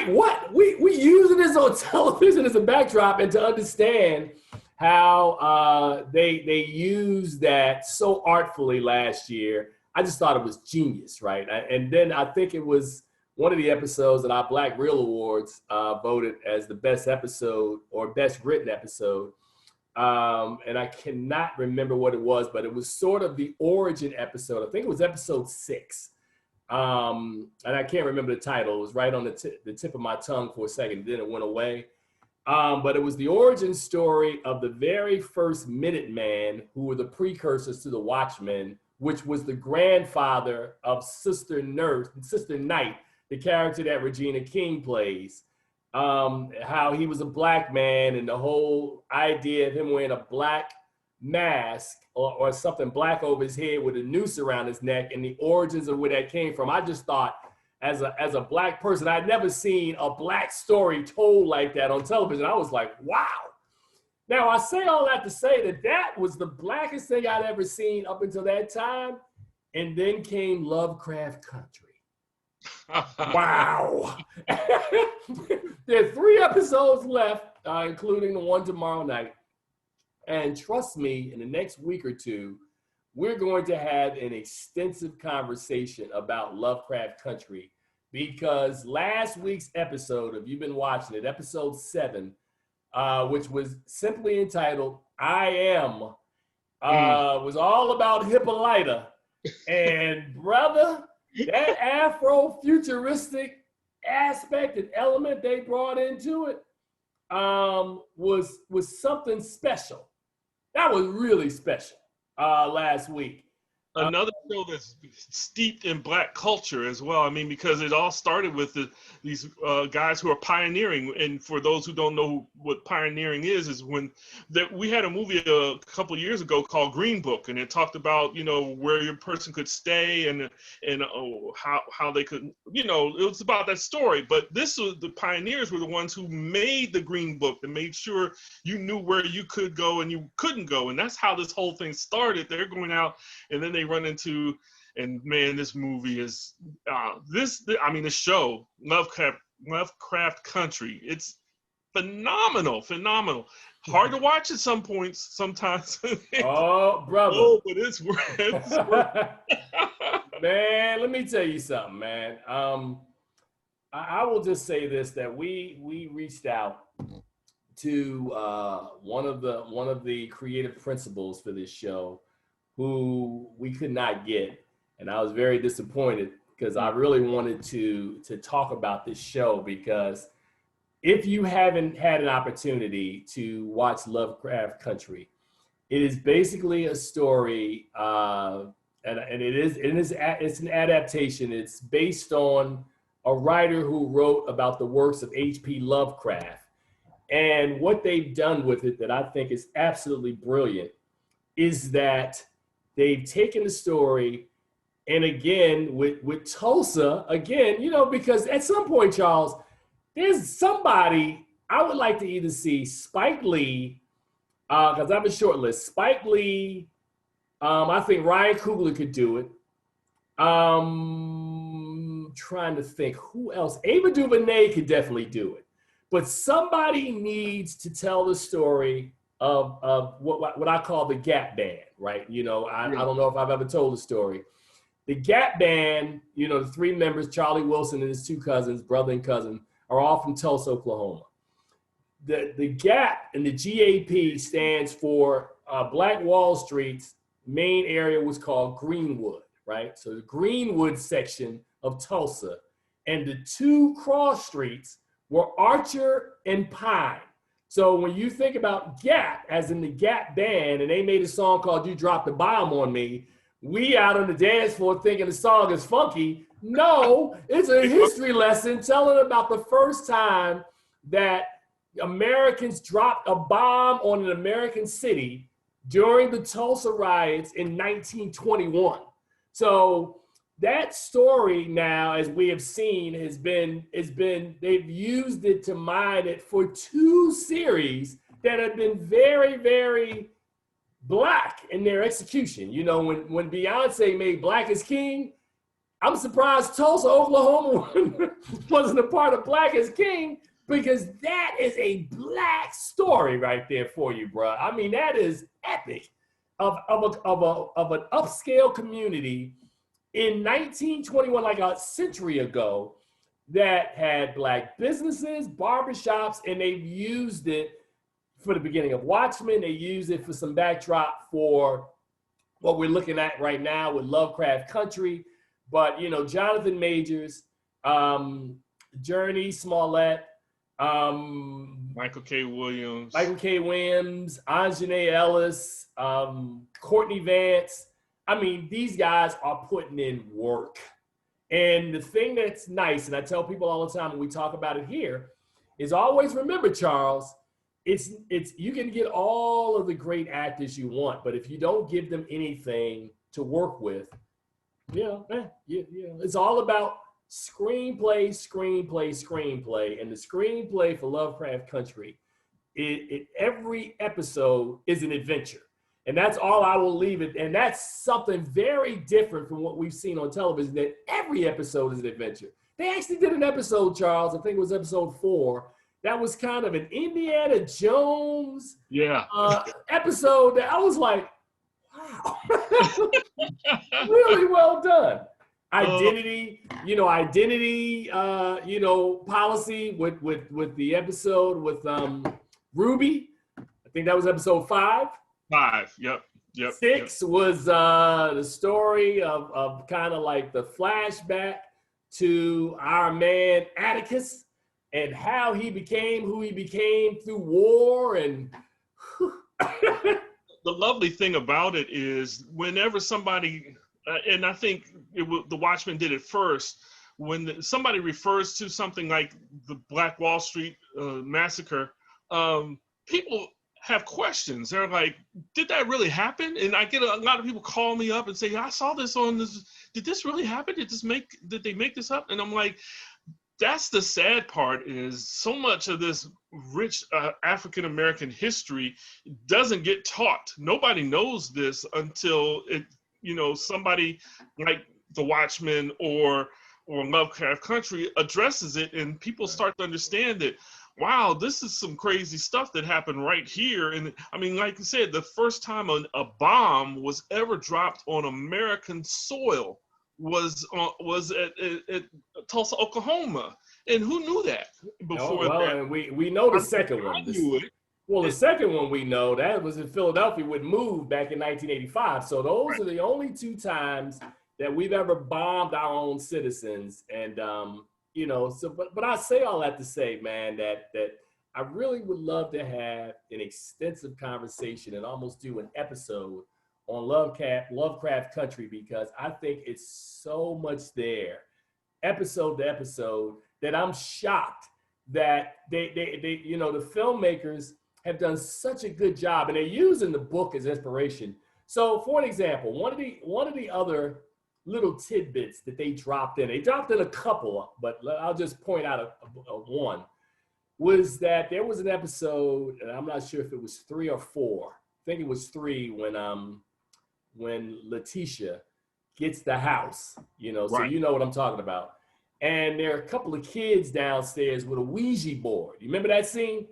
what? We using this on television as a backdrop, and to understand how they used that so artfully last year, I just thought it was genius, right? And then I think it was one of the episodes that our Black Reel Awards voted as the best episode or best written episode. And I cannot remember what it was, but it was sort of the origin episode. I think it was episode 6. And I can't remember the title. It was right on the tip of my tongue for a second. Then it went away. But it was the origin story of the very first Minuteman, who were the precursors to the Watchmen, which was the grandfather of Sister Knight, the character that Regina King plays. How he was a black man, and the whole idea of him wearing a black mask or something black over his head with a noose around his neck, and the origins of where that came from. I just thought, as a black person, I'd never seen a black story told like that on television. I was like, wow. Now, I say all that to say that was the blackest thing I'd ever seen up until that time. And then came Lovecraft Country. Wow. There are 3 episodes left, including the one tomorrow night. And trust me, in the next week or two, we're going to have an extensive conversation about Lovecraft Country, because last week's episode, if you've been watching it, episode 7, which was simply entitled I Am, was all about Hippolyta. And brother, that Afro-futuristic aspect and element they brought into it was something special. That was really special last week. Another show that's steeped in Black culture as well. I mean, because it all started with these guys who are pioneering. And for those who don't know what pioneering is when we had a movie a couple of years ago called Green Book, and it talked about, where your person could stay and how they could, it was about that story. But the pioneers were the ones who made the Green Book and made sure you knew where you could go and you couldn't go. And that's how this whole thing started. They're going out, and then they run into, and man, this movie is the show Lovecraft Country. It's phenomenal. Hard to watch at some points sometimes. Oh, brother. Oh, but it's worth Man, let me tell you something, man. I will just say this, that we reached out to one of the creative principals for this show, who we could not get. And I was very disappointed, because I really wanted to talk about this show, because if you haven't had an opportunity to watch Lovecraft Country, it is basically a story, and it's an adaptation. It's based on a writer who wrote about the works of H.P. Lovecraft. And what they've done with it that I think is absolutely brilliant is that they've taken the story, and again, with Tulsa, again, you know, because at some point, Charles, there's somebody I would like to either see Spike Lee, because I have a short list. Spike Lee, I think Ryan Coogler could do it. Trying to think who else. Ava DuVernay could definitely do it. But somebody needs to tell the story of what I call the Gap Band, right? You know, I don't know if I've ever told the story. The Gap Band, you know, the three members, Charlie Wilson and his two cousins, brother and cousin, are all from Tulsa, Oklahoma. The Gap and the GAP stands for Black Wall Street's main area was called Greenwood, right? So the Greenwood section of Tulsa, and the two cross streets were Archer and Pine. So when you think about Gap, as in the Gap Band, and they made a song called You Dropped the Bomb on Me, we out on the dance floor thinking the song is funky. No, it's a history lesson telling about the first time that Americans dropped a bomb on an American city during the Tulsa riots in 1921. So that story now, as we have seen, has been they've used it to mine it for two series that have been very, very Black in their execution. You know, when Beyonce made Black is King, I'm surprised Tulsa, Oklahoma wasn't a part of Black is King, because that is a Black story right there for you, bro. I mean, that is epic of an upscale community in 1921, like a century ago, that had Black businesses, barbershops, and they've used it for the beginning of Watchmen. They use it for some backdrop for what we're looking at right now with Lovecraft Country. But, you know, Jonathan Majors, Journey Smollett, Michael K. Williams, Anjanae Ellis, Courtney Vance. I mean, these guys are putting in work. And the thing that's nice, and I tell people all the time when we talk about it here, is always remember, Charles, it's you can get all of the great actors you want, but if you don't give them anything to work with, it's all about screenplay. And the screenplay for Lovecraft Country, every episode is an adventure. And that's all I will leave it. And that's something very different from what we've seen on television, that every episode is an adventure. They actually did an episode, Charles, I think it was episode 4, that was kind of an Indiana Jones episode that I was like, wow, really well done. Identity policy with the episode with Ruby. I think that was episode 5. 5, yep. 6 was the story of kind of like the flashback to our man Atticus and how he became who he became through war. And the lovely thing about it is whenever somebody, and I think the Watchmen did it first, when somebody refers to something like the Black Wall Street massacre, people have questions. They're like, did that really happen? And I get a lot of people call me up and say, I saw this on this. Did this really happen? Did they make this up? And I'm like, that's the sad part, is so much of this rich African-American history doesn't get taught. Nobody knows this until somebody like the Watchmen or Lovecraft Country addresses it, and people start to understand that, wow, this is some crazy stuff that happened right here. And I mean, like I said, the first time a bomb was ever dropped on American soil was at Tulsa, Oklahoma. And who knew that before that? And we know the second one. The second one we know, that was in Philadelphia, would move back in 1985. So those are the only 2 times that we've ever bombed our own citizens. And you know, so but I say all that to say, man, that I really would love to have an extensive conversation and almost do an episode on Lovecraft Country, because I think it's so much there, episode to episode, that I'm shocked that they you know, the filmmakers have done such a good job, and they're using the book as inspiration. So for an example, one of the other little tidbits that they dropped in a couple, but I'll just point out a one, was that there was an episode, and I'm not sure if it was 3 or 4. I think it was 3, when Letitia gets the house, you know, so you know what I'm talking about. And there are a couple of kids downstairs with a Ouija board. You remember that scene?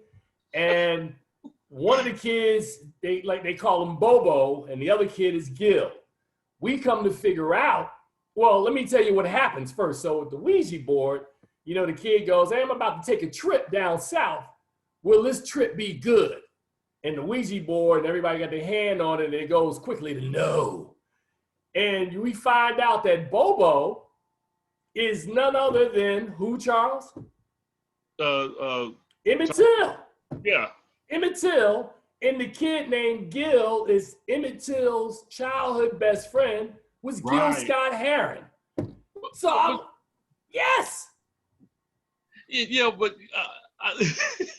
And one of the kids, they call him Bobo, and the other kid is Gil. We come to figure out, well, let me tell you what happens first. So with the Ouija board, you know, the kid goes, hey, I'm about to take a trip down south. Will this trip be good? And the Ouija board, and everybody got their hand on it, and it goes quickly to no. And we find out that Bobo is none other than who, Charles? Emmett Till. Yeah. Emmett Till, and the kid named Gil is Emmett Till's childhood best friend, was Gil Scott Heron. So, yes. Yeah, but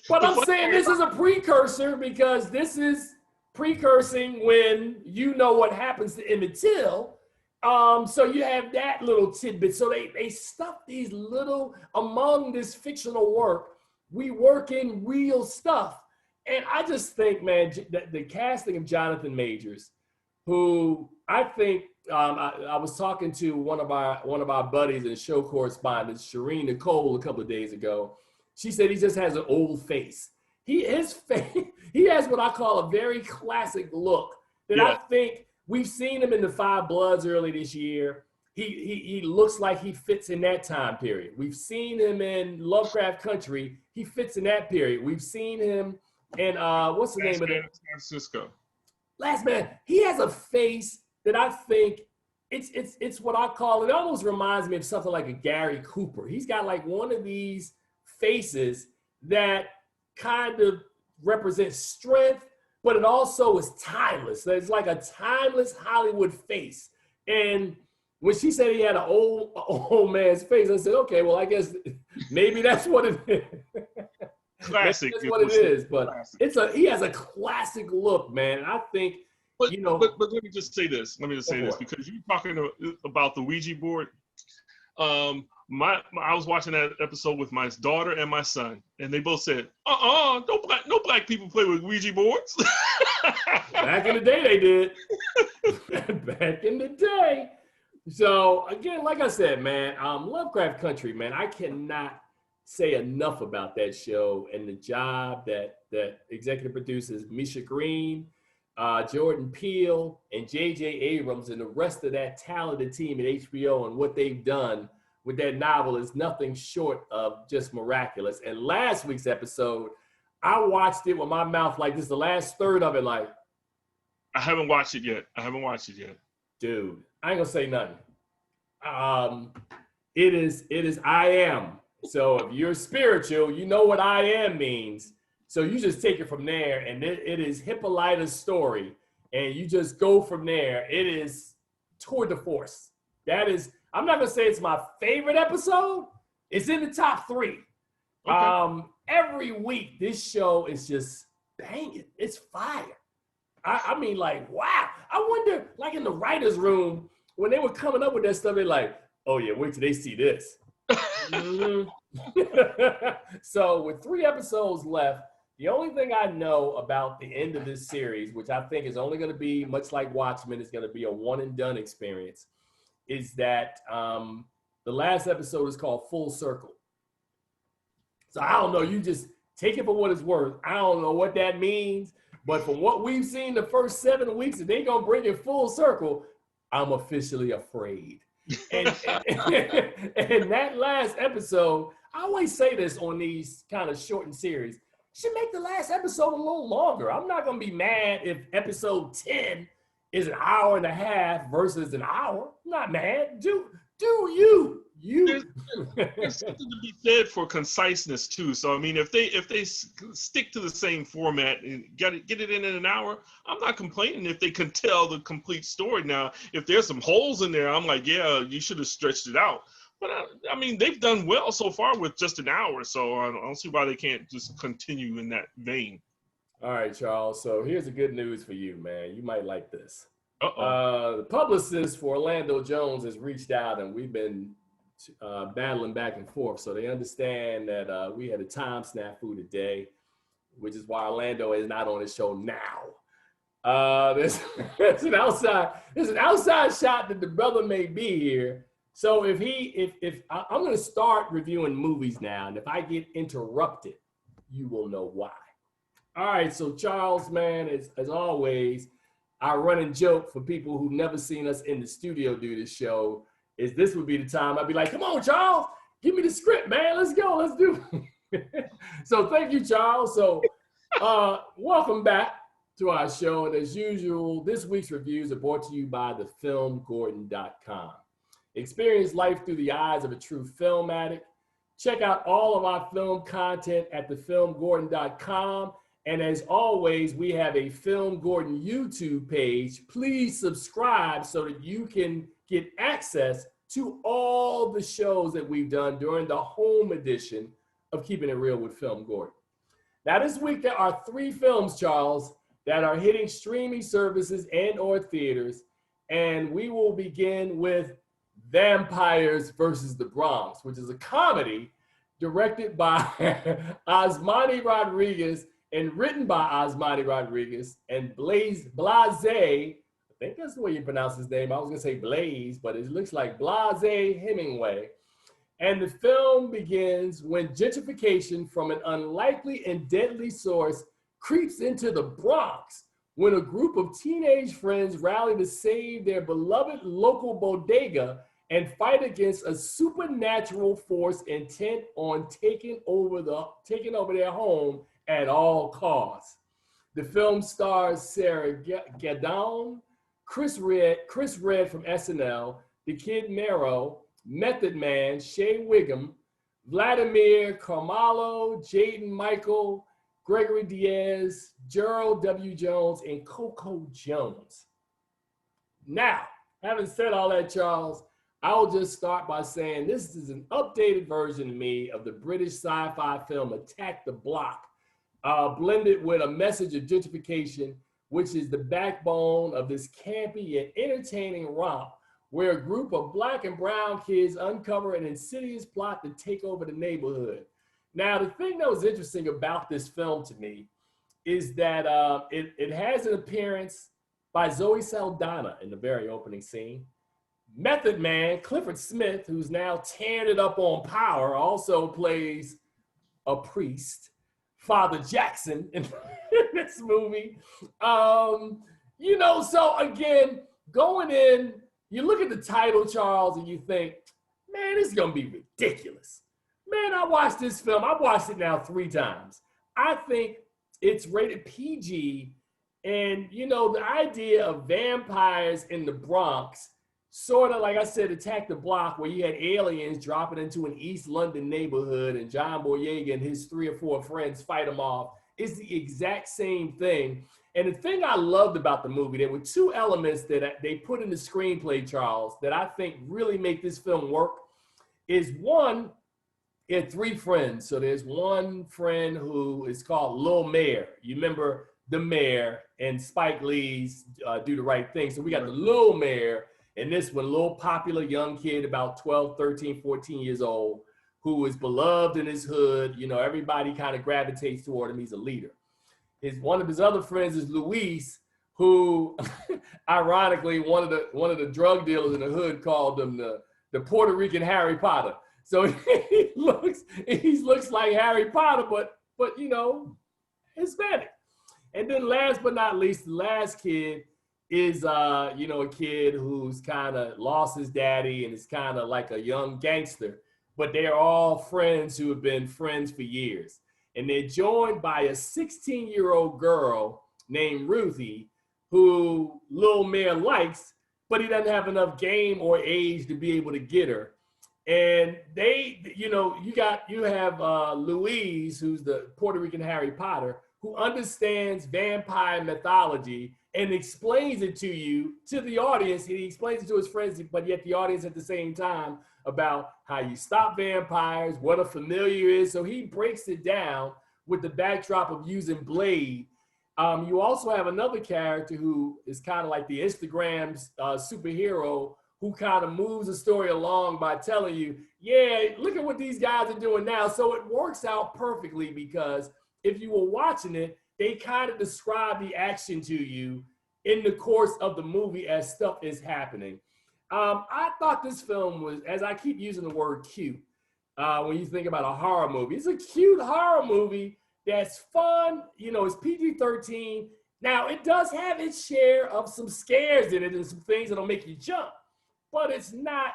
but I'm saying this is a precursor, because this is precursing when you know what happens to Emmett Till. So you have that little tidbit. So they stuff these little, among this fictional work, we work in real stuff. And I just think, man, the casting of Jonathan Majors, who I think, I was talking to one of our buddies and show correspondents, Shireen Nicole, a couple of days ago. She said he just has an old face. His face, he has what I call a very classic look that I think we've seen him in The Five Bloods early this year. He looks like he fits in that time period. We've seen him in Lovecraft Country. He fits in that period. We've seen him in what's the name of it? San Francisco. Last Man. He has a face that I think it's what I call, it almost reminds me of something like a Gary Cooper. He's got like one of these faces that kind of represents strength, but it also is timeless. It's like a timeless Hollywood face. And when she said he had an old man's face, I said, okay, well, I guess maybe that's what it is. Classic. That's what it is. But he has a classic look, man. I think, but, you know. But let me just say this. Because you're talking about the Ouija board. I was watching that episode with my daughter and my son, and they both said, no black people play with Ouija boards. Back in the day, they did. Back in the day. So again, like I said, man, Lovecraft Country, man, I cannot say enough about that show and the job that executive producers Misha Green, Jordan Peele, and J.J. Abrams, and the rest of that talented team at HBO, and what they've done with that novel is nothing short of just miraculous. And last week's episode, I watched it with my mouth like this, the last third of it, like. I haven't watched it yet. Dude, I ain't gonna say nothing. It is I am. So if you're spiritual, you know what I am means. So you just take it from there, and it is Hippolyta's story, and you just go from there. It is tour de force. That is, I'm not gonna say it's my favorite episode. It's in the top 3. Okay. Every week, this show is just banging. It's fire. I mean, like, wow. I wonder, like in the writer's room, when they were coming up with that stuff, they're like, oh yeah, wait till they see this. Mm-hmm. So with 3 episodes left, the only thing I know about the end of this series, which I think is only going to be much like Watchmen, is going to be a one and done experience, is that the last episode is called Full Circle. So I don't know, you just take it for what it's worth. I don't know what that means, but from what we've seen the first 7 weeks, if they gonna bring it full circle, I'm officially afraid. And that last episode, I always say this on these kind of shortened series, should make the last episode a little longer. I'm not gonna be mad if episode 10 is an hour and a half versus an hour. I'm not mad. Do you. There's something to be said for conciseness too. So I mean, if they stick to the same format and get it in an hour, I'm not complaining if they can tell the complete story. Now, if there's some holes in there, I'm like, yeah, you should have stretched it out. But I mean, they've done well so far with just an hour, so I don't see why they can't just continue in that vein. All right, Charles. So here's the good news for you, man. You might like this. Uh-oh. The publicist for Orlando Jones has reached out, and we've been battling back and forth. So they understand that we had a time snafu today, which is why Orlando is not on the show now. There's an outside shot that the brother may be here. So if I'm going to start reviewing movies now, and if I get interrupted, you will know why. All right, so Charles, man, as always, our running joke for people who've never seen us in the studio do this show is this would be the time I'd be like, come on, Charles, give me the script, man. Let's go, let's do it. So thank you, Charles. So welcome back to our show. And as usual, this week's reviews are brought to you by the FilmGordon.com. Experience life through the eyes of a true film addict. Check out all of our film content at thefilmgordon.com. And as always, we have a Film Gordon YouTube page. Please subscribe so that you can get access to all the shows that we've done during the home edition of Keeping It Real with Film Gordon. Now, this week there are 3 films, Charles, that are hitting streaming services and or theaters. And we will begin with Vampires versus the Bronx, which is a comedy directed by Osmani Rodriguez and written by Osmani Rodriguez and Blase, I think that's the way you pronounce his name. I was gonna say Blaze, but it looks like Blase Hemingway. And the film begins when gentrification from an unlikely and deadly source creeps into the Bronx when a group of teenage friends rally to save their beloved local bodega and fight against a supernatural force intent on taking over their home at all costs. The film stars Sarah Gadon, Chris Red from SNL, The Kid Mero, Method Man, Shea Wiggum, Vladimir Carmelo, Jaden Michael, Gregory Diaz, Gerald W. Jones, and Coco Jones. Now, having said all that, Charles, I'll just start by saying this is an updated version of me of the British sci-fi film Attack the Block, blended with a message of gentrification, which is the backbone of this campy and entertaining romp where a group of Black and brown kids uncover an insidious plot to take over the neighborhood. Now, the thing that was interesting about this film to me is that it has an appearance by Zoe Saldana in the very opening scene. Method Man, Clifford Smith, who's now tearing it up on Power, also plays a priest, Father Jackson, in this movie. So again, going in, you look at the title, Charles, and you think, man, this is gonna be ridiculous. Man, I watched this film. I've watched it now 3 times. I think it's rated PG, and the idea of vampires in the Bronx, sort of like I said, Attack the Block, where you had aliens dropping into an East London neighborhood and John Boyega and his 3 or 4 friends fight them off, is the exact same thing. And the thing I loved about the movie, there were 2 elements that they put in the screenplay, Charles, that I think really make this film work. Is one, it had 3 friends. So there's one friend who is called Lil Mayor. You remember the Mayor and Spike Lee's Do the Right Thing. So we got the Lil Mayor, and this one, little popular young kid, about 12, 13, 14 years old, who is beloved in his hood. Everybody kind of gravitates toward him. He's a leader. One of his other friends is Luis, who, ironically, one of the drug dealers in the hood called him the Puerto Rican Harry Potter. So he looks like Harry Potter, but Hispanic. And then last but not least, the last kid is a kid who's kind of lost his daddy and is kind of like a young gangster, but they're all friends who have been friends for years. And they're joined by a 16-year-old girl named Ruthie, who Lil Mare likes, but he doesn't have enough game or age to be able to get her. And they, you know, you have Louise, who's the Puerto Rican Harry Potter, who understands vampire mythology and explains it to you, to the audience. He explains it to his friends, but yet the audience at the same time about how you stop vampires, what a familiar is. So he breaks it down with the backdrop of using Blade. You also have another character who is kind of like the Instagram's superhero, who kind of moves the story along by telling you, yeah, look at what these guys are doing now. So it works out perfectly, because if you were watching it, they kind of describe the action to you in the course of the movie as stuff is happening. I thought this film was, as I keep using the word cute, when you think about a horror movie, it's a cute horror movie that's fun. You know, it's PG-13. Now, it does have its share of some scares in it and some things that'll make you jump, but it's not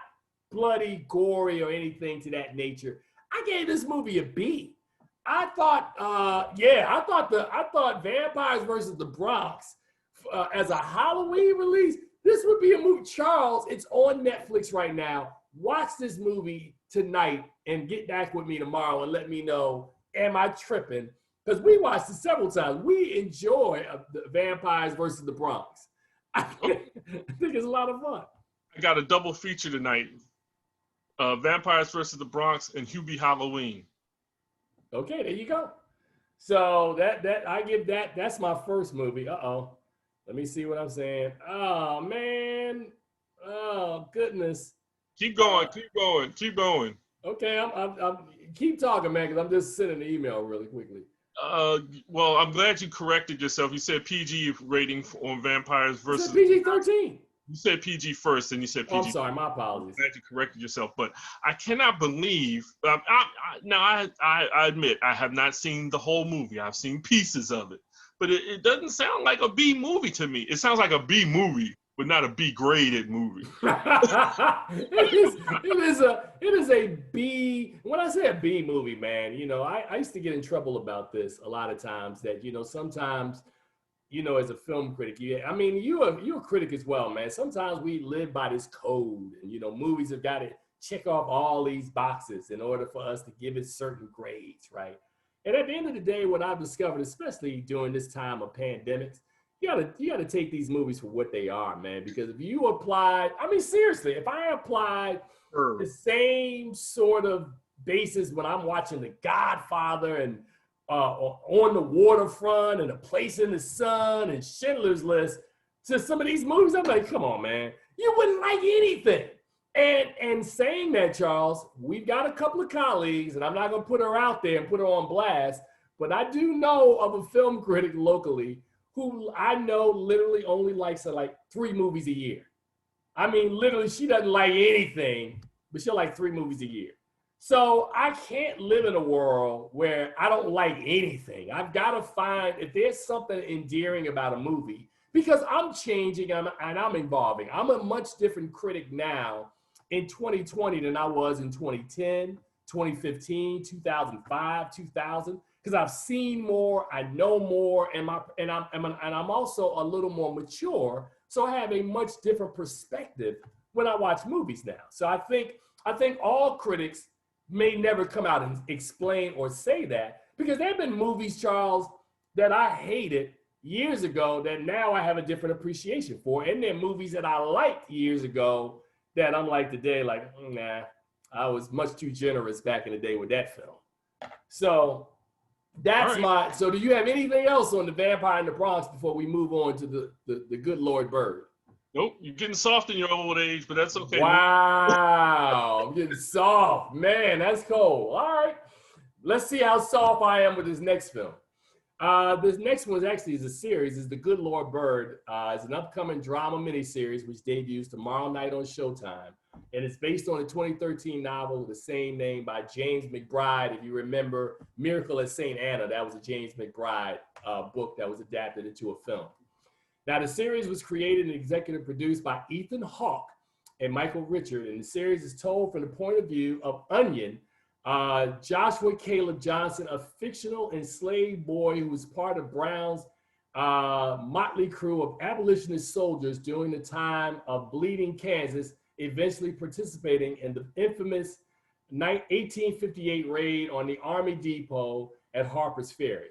bloody, gory, or anything to that nature. I gave this movie a B. I thought Vampires versus the Bronx as a Halloween release, this would be a movie. Charles, it's on Netflix right now. Watch this movie tonight and get back with me tomorrow and let me know, am I tripping? Because we watched it several times. We enjoy the Vampires versus the Bronx. I think it's a lot of fun. I got a double feature tonight. Vampires versus the Bronx and Hubie Halloween. Okay, there you go. So that's my first movie. Uh-oh. Let me see what I'm saying. Oh, man. Oh, goodness. Keep going. Okay, I'm keep talking, man, because I'm just sending the email really quickly. Well, I'm glad you corrected yourself. You said PG rating on Vampires versus PG-13. You said PG first, and you said PG. Oh, I'm sorry, my apologies. I'm glad you corrected yourself, but I cannot believe. I admit I have not seen the whole movie. I've seen pieces of it, but it doesn't sound like a B movie to me. It sounds like a B movie, but not a B graded movie. it is a B. When I say a B movie, man, you know, I used to get in trouble about this a lot of times. That, you know, sometimes, you know, as a film critic, you're a critic as well, man. Sometimes we live by this code, and, you know, movies have got to check off all these boxes in order for us to give it certain grades, right? And at the end of the day, what I've discovered, especially during this time of pandemics, you gotta take these movies for what they are, man. Because if you applied, I mean, seriously, if I applied the same sort of basis when I'm watching The Godfather and On the Waterfront and A Place in the Sun and Schindler's List to some of these movies, I'm like, come on, man, you wouldn't like anything. And saying that, Charles, we've got a couple of colleagues, and I'm not gonna put her out there and put her on blast, but I do know of a film critic locally who I know literally only likes like 3 movies a year. I mean, literally, she doesn't like anything, but she'll like 3 movies a year. So I can't live in a world where I don't like anything. I've got to find, if there's something endearing about a movie, because I'm changing and I'm evolving. I'm a much different critic now in 2020 than I was in 2010, 2015, 2005, 2000. Because I've seen more, I know more, and I'm also a little more mature, so I have a much different perspective when I watch movies now. So I think all critics may never come out and explain or say that, because there have been movies, Charles, that I hated years ago that now I have a different appreciation for, and there are movies that I liked years ago that I'm like today, like, nah, I was much too generous back in the day with that film. So that's right. So do you have anything else on the Vampire in the Bronx before we move on to the Good Lord Bird? Nope, you're getting soft in your old age, but that's okay. Wow, I'm getting soft. Man, that's cold. All right, let's see how soft I am with this next film. This next one is a series. It's The Good Lord Bird. It's an upcoming drama miniseries which debuts tomorrow night on Showtime. And it's based on a 2013 novel with the same name by James McBride. If you remember Miracle at St. Anna, that was a James McBride book that was adapted into a film. Now, the series was created and executive produced by Ethan Hawke and Michael Richard. And the series is told from the point of view of Onion, Joshua Caleb Johnson, a fictional enslaved boy who was part of Brown's motley crew of abolitionist soldiers during the time of Bleeding Kansas, eventually participating in the infamous 1858 raid on the Army Depot at Harper's Ferry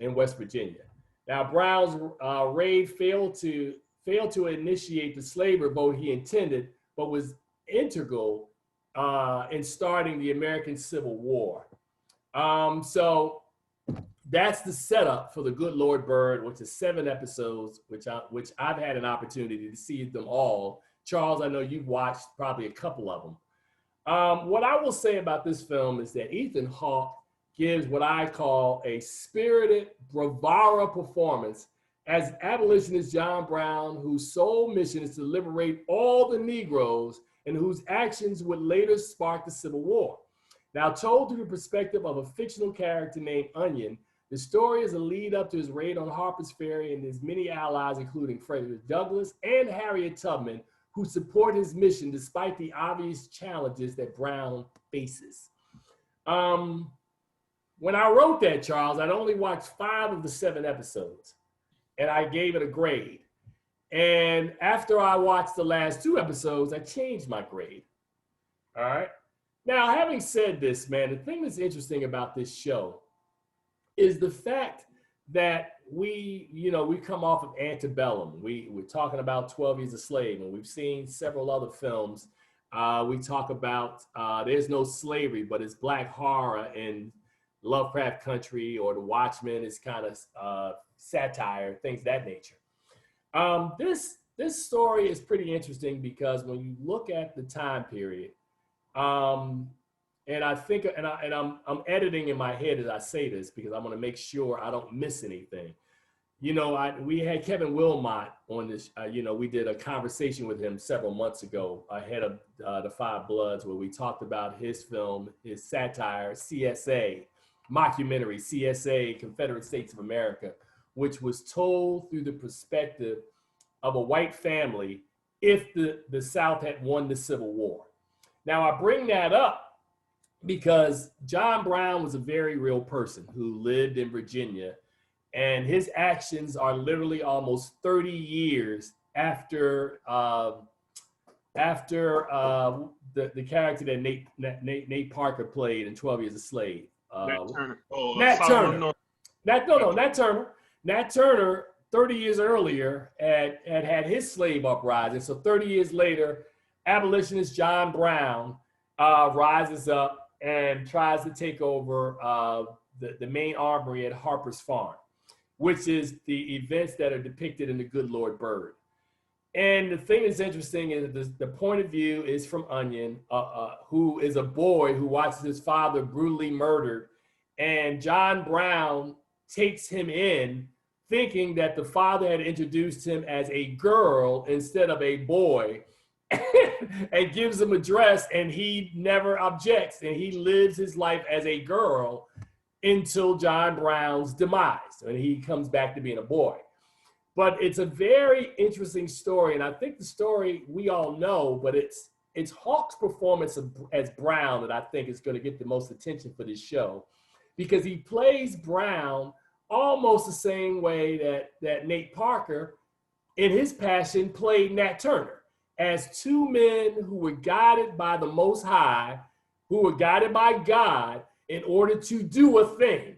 in West Virginia. Now, Brown's raid failed to initiate the slave revolt he intended, but was integral in starting the American Civil War. So that's the setup for The Good Lord Bird, which is 7 episodes, which I've had an opportunity to see them all. Charles, I know you've watched probably a couple of them. What I will say about this film is that Ethan Hawke gives what I call a spirited bravura performance as abolitionist John Brown, whose sole mission is to liberate all the Negroes and whose actions would later spark the Civil War. Now, told through the perspective of a fictional character named Onion, the story is a lead up to his raid on Harper's Ferry and his many allies, including Frederick Douglass and Harriet Tubman, who support his mission despite the obvious challenges that Brown faces. When I wrote that, Charles, I'd only watched 5 of the 7 episodes, and I gave it a grade. And after I watched the last 2 episodes, I changed my grade. All right. Now, having said this, man, the thing that's interesting about this show is the fact that we come off of Antebellum. We're talking about 12 Years a Slave, and we've seen several other films. We talk about There's No Slavery, but it's black horror, and Lovecraft Country or The Watchmen is kind of satire, things of that nature. This story is pretty interesting because when you look at the time period, and I think, and I'm editing in my head as I say this because I want to make sure I don't miss anything. You know, we had Kevin Wilmot on this. We did a conversation with him several months ago ahead of the Five Bloods, where we talked about his film, his satire, CSA, mockumentary, CSA, Confederate States of America, which was told through the perspective of a white family if the South had won the Civil War. Now, I bring that up because John Brown was a very real person who lived in Virginia, and his actions are literally almost 30 years after the character that Nate Parker played in 12 Years a Slave. Nat Turner. Nat Turner, 30 years earlier, had his slave uprising. So 30 years later, abolitionist John Brown rises up and tries to take over the main armory at Harper's Farm, which is the events that are depicted in The Good Lord Bird. And the thing that's interesting is the point of view is from Onion, who is a boy who watches his father brutally murdered. And John Brown takes him in thinking that the father had introduced him as a girl instead of a boy and gives him a dress, and he never objects. And he lives his life as a girl until John Brown's demise, and he comes back to being a boy. But it's a very interesting story, and I think the story we all know, but it's Hawke's performance as Brown that I think is going to get the most attention for this show, because he plays Brown almost the same way that Nate Parker, in his passion, played Nat Turner, as 2 men who were guided by the Most High, who were guided by God in order to do a thing.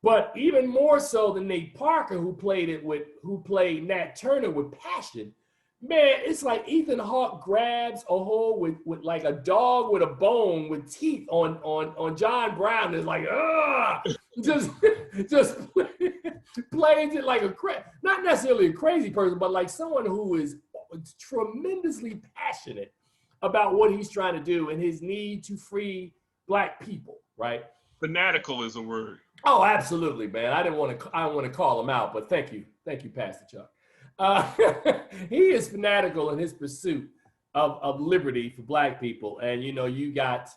But even more so than Nate Parker, who played Nat Turner with passion, man, it's like Ethan Hawke grabs a hold with like a dog with a bone with teeth on John Brown. It's like, just plays it like not necessarily a crazy person, but like someone who is tremendously passionate about what he's trying to do and his need to free Black people, right? Fanatical is a word. Oh, absolutely, man. I don't want to call him out, but thank you, Pastor Chuck. He is fanatical in his pursuit of liberty for Black people, and you got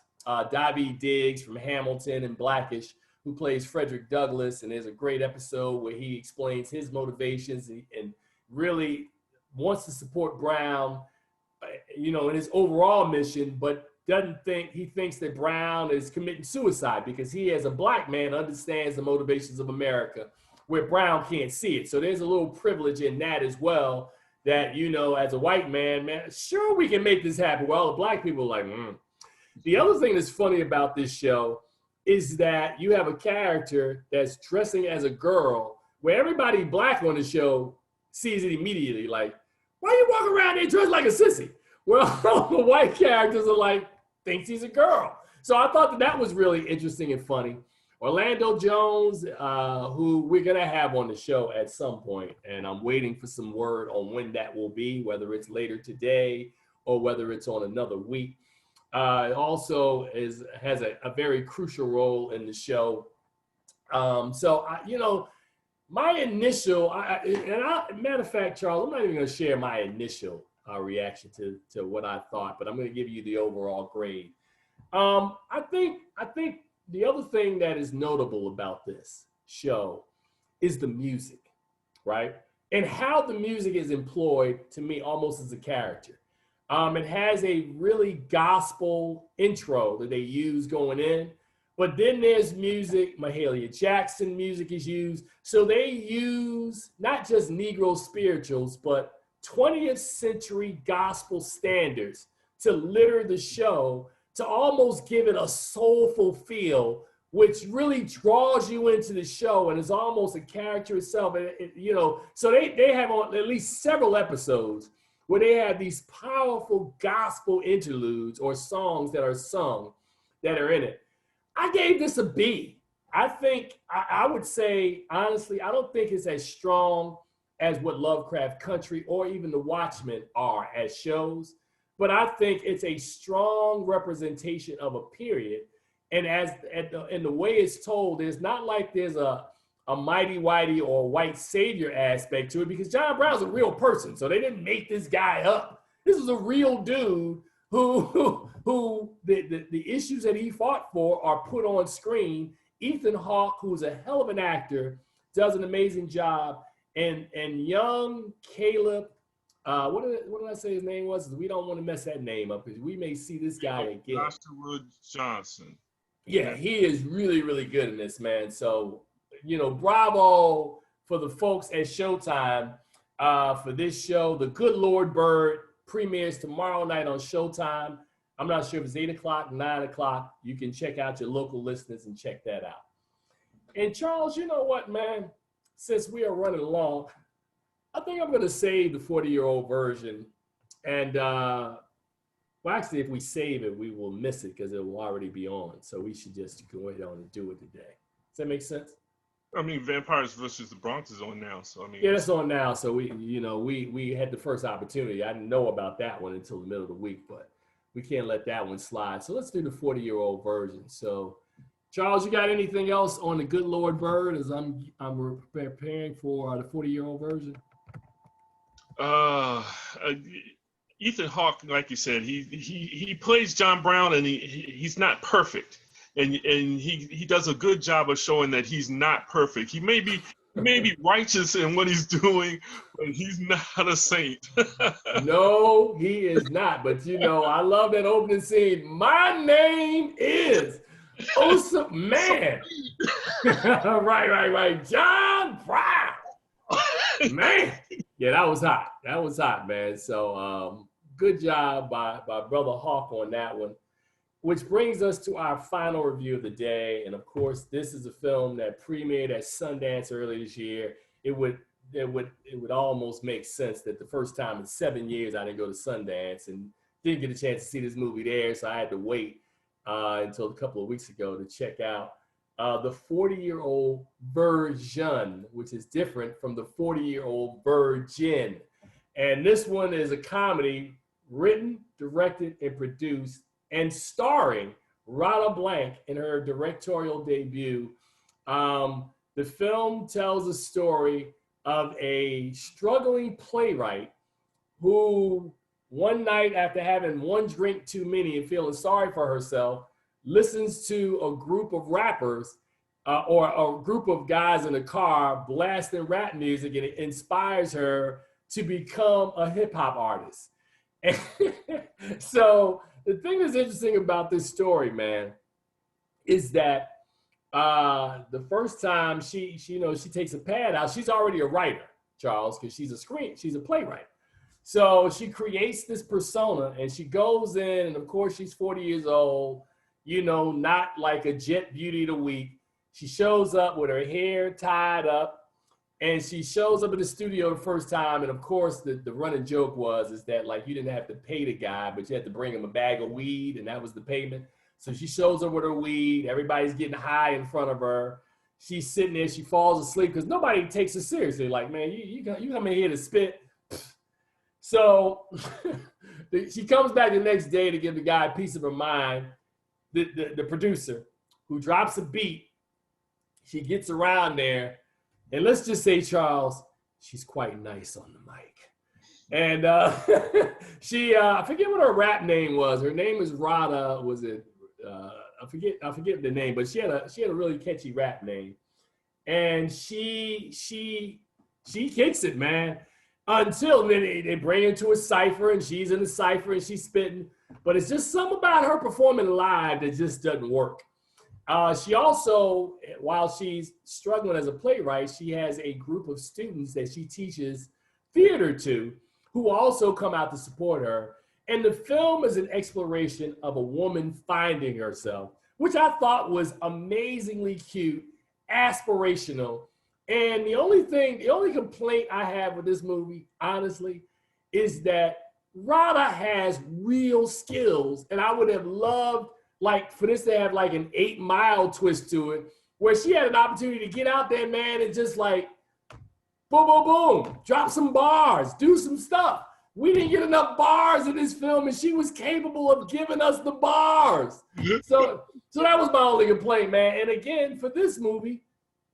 Davy Diggs from Hamilton and Blackish, who plays Frederick Douglass, and there's a great episode where he explains his motivations and really wants to support Brown, in his overall mission, but he thinks that Brown is committing suicide because he, as a Black man, understands the motivations of America where brown can't see it. So there's a little privilege in that as well, that, you know, as a white man, sure, we can make this happen. Well, the black people are like, The other thing that's funny about this show is that you have a character that's dressing as a girl, where everybody black on the show sees it immediately. Like, why you walk around there dressed like a sissy? Well, the white characters are like, thinks he's a girl. So I thought that was really interesting and funny. Orlando Jones, who we're going to have on the show at some point, and I'm waiting for some word on when that will be, whether it's later today or whether it's on another week. Also has a very crucial role in the show. You know, my initial, matter of fact, Charles, I'm not even going to share my initial reaction to what I thought, but I'm going to give you the overall grade. I think the other thing that is notable about this show is the music, right? And how the music is employed, to me, almost as a character. It has a really gospel intro that they use going in, but then there's music, Mahalia Jackson music is used. So they use not just Negro spirituals, but 20th century gospel standards to litter the show, to almost give it a soulful feel, which really draws you into the show and is almost a character itself. You know, so they have on at least several episodes where they have these powerful gospel interludes or songs that are sung that are in it. I gave this a B. I think, I would say, honestly, I don't think it's as strong as what Lovecraft Country or even The Watchmen are as shows, but I think it's a strong representation of a period. And in the way it's told, there's not like there's a mighty whitey or white savior aspect to it, because John Brown's a real person. So they didn't make this guy up. This is a real dude who the issues that he fought for are put on screen. Ethan Hawke, who's a hell of an actor, does an amazing job. And young Caleb, what did I say his name was? We don't want to mess that name up because we may see this guy again. Joshua Johnson. Yeah, he is really, really good in this, man. So, you know, bravo for the folks at Showtime for this show. The Good Lord Bird premieres tomorrow night on Showtime. I'm not sure if it's 8 o'clock, 9 o'clock. You can check out your local listeners and check that out. And Charles, you know what, man? Since we are running long, I think I'm going to save the 40-year-old version. And, well, actually, if we save it, we will miss it because it will already be on. So we should just go ahead on and do it today. Does that make sense? I mean, Vampires versus the Bronx is on now. So, I mean. Yeah, that's on now. So we had the first opportunity. I didn't know about that one until the middle of the week, but we can't let that one slide. So let's do the 40-year-old version. So, Charles, you got anything else on the Good Lord Bird as I'm preparing for the 40-year-old version? Ethan Hawke, like you said, he plays John Brown, and he's not perfect, and he does a good job of showing that he's not perfect. He may be righteous in what he's doing, but he's not a saint. No, he is not. But you know, I love that opening scene. My name is Awesome Man. right. John Brown. Man. Yeah, that was hot. That was hot, man. So good job by Brother Hawk on that one. Which brings us to our final review of the day. And of course, this is a film that premiered at Sundance earlier this year. It would almost make sense that the first time in 7 years I didn't go to Sundance and didn't get a chance to see this movie there. So I had to wait until a couple of weeks ago to check out the 40-year-old version, which is different from the 40-year-old virgin. And this one is a comedy written, directed, and produced, and starring Rada Blank in her directorial debut. The film tells a story of a struggling playwright who one night, after having one drink too many and feeling sorry for herself, listens to a group of rappers or a group of guys in a car blasting rap music, and it inspires her to become a hip hop artist. And so the thing that's interesting about this story, man, is that the first time she takes a pad out, she's already a writer, Charles, because she's a playwright. So she creates this persona and she goes in, and of course she's 40 years old, not like a jet beauty of the week. She shows up with her hair tied up, and she shows up in the studio the first time. And of course the running joke is that like you didn't have to pay the guy, but you had to bring him a bag of weed, and that was the payment. So she shows up with her weed. Everybody's getting high in front of her. She's sitting there. She falls asleep because nobody takes her seriously. Like, man, you come in here to spit. So she comes back the next day to give the guy a piece of her mind. The producer, who drops a beat, she gets around there. And let's just say, Charles, she's quite nice on the mic. And I forget what her rap name was. Her name is Rada. Was it? I forget the name, but she had a really catchy rap name. And she kicks it, man. Until then they bring her to a cipher, and she's in the cipher and she's spitting. But it's just something about her performing live that just doesn't work. She also, while she's struggling as a playwright, she has a group of students that she teaches theater to, who also come out to support her. And the film is an exploration of a woman finding herself, which I thought was amazingly cute, aspirational. And the only complaint I have with this movie, honestly, is that Rada has real skills. And I would have loved, like, for this to have like an 8 Mile twist to it, where she had an opportunity to get out there, man, and just like, boom, boom, boom, drop some bars, do some stuff. We didn't get enough bars in this film, and she was capable of giving us the bars. So that was my only complaint, man. And again, for this movie,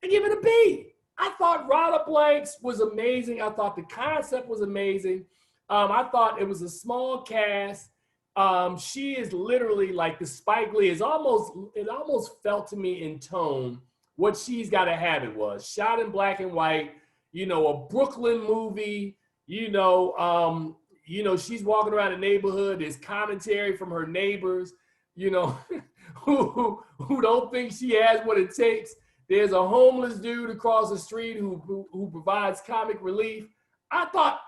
I give it a B. I thought Rada Blanks was amazing. I thought the concept was amazing. I thought it was a small cast. She is literally like the Spike Lee. It almost felt to me in tone what She's Gotta Have It was. Shot in black and white, a Brooklyn movie, she's walking around the neighborhood. There's commentary from her neighbors, who don't think she has what it takes. There's a homeless dude across the street who provides comic relief. I thought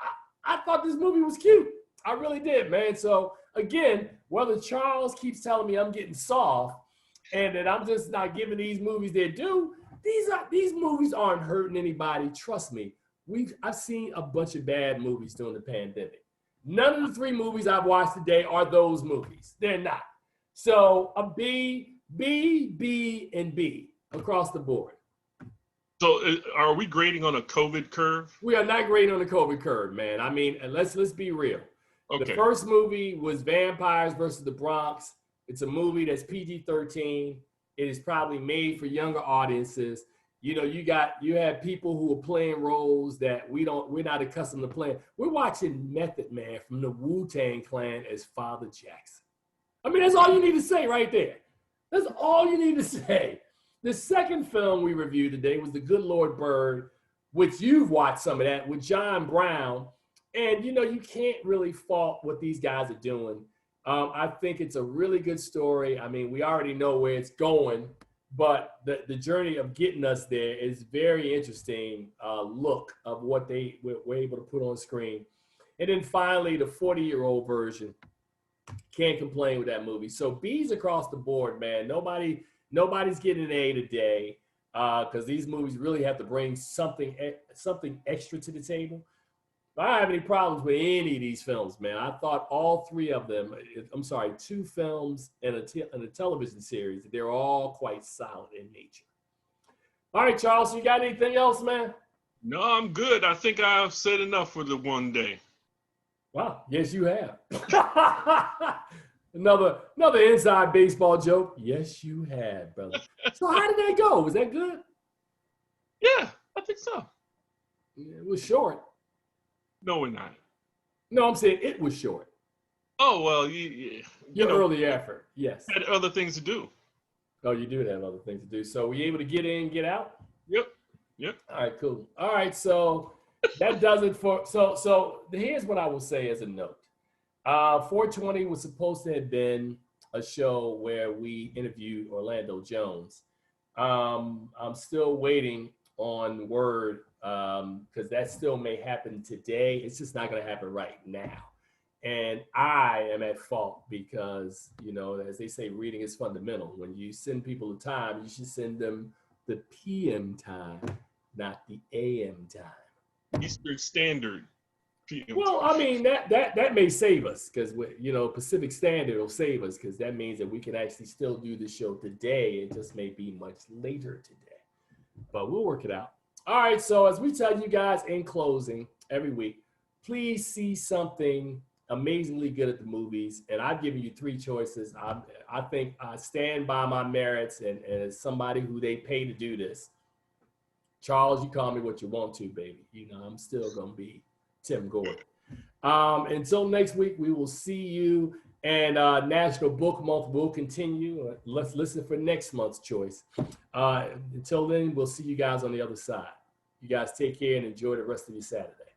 this movie was cute. I really did, man. So again, whether Charles keeps telling me I'm getting soft and that I'm just not giving these movies their due, these movies aren't hurting anybody. Trust me. I've seen a bunch of bad movies during the pandemic. None of the 3 movies I've watched today are those movies. They're not. So a B, and B across the board. So are we grading on a COVID curve? We are not grading on the COVID curve, man. I mean, let's be real. Okay. The first movie was Vampires versus the Bronx. It's a movie that's PG-13. It is probably made for younger audiences. You have people who are playing roles that we're not accustomed to playing. We're watching Method Man from the Wu-Tang Clan as Father Jackson. I mean, that's all you need to say right there. That's all you need to say. The second film we reviewed today was The Good Lord Bird, which you've watched some of that with John Brown. And, you can't really fault what these guys are doing. I think it's a really good story. I mean, we already know where it's going, but the journey of getting us there is very interesting look of what they were able to put on screen. And then finally, the 40-year-old version. Can't complain with that movie. So B's across the board, man. Nobody's getting an A today because these movies really have to bring something extra to the table. I don't have any problems with any of these films, man. I thought all 3 of them, 2 films and a television series, they're all quite solid in nature. All right, Charles, you got anything else, man? No, I'm good. I think I've said enough for the one day. Wow, yes, you have. Another inside baseball joke. Yes, you have, brother. So how did that go? Was that good? Yeah, I think so. It was short. No, we're not. No, I'm saying it was short. Oh, well, Your early effort, yes. Had other things to do. Oh, you do have other things to do. So were you able to get in, get out? Yep. All right, cool. All right, so that does it for, so here's what I will say as a note. 420 was supposed to have been a show where we interviewed Orlando Jones. I'm still waiting on word because that still may happen today. It's just not going to happen right now. And I am at fault because, you know, as they say, reading is fundamental. When you send people a time, you should send them the PM time, not the AM time. Eastern Standard PM Well, time. I mean, that may save us because, you know, Pacific Standard will save us because that means that we can actually still do the show today. It just may be much later today, but we'll work it out. All right. So as we tell you guys in closing every week, please see something amazingly good at the movies. And I've given you three choices. I think I stand by my merits, and as somebody who they pay to do this, Charles, you call me what you want to, baby. You know, I'm still going to be Tim Gordon. Until next week, we will see you. And National Book Month will continue. Let's listen for next month's choice. Until then, we'll see you guys on the other side. You guys take care and enjoy the rest of your Saturday.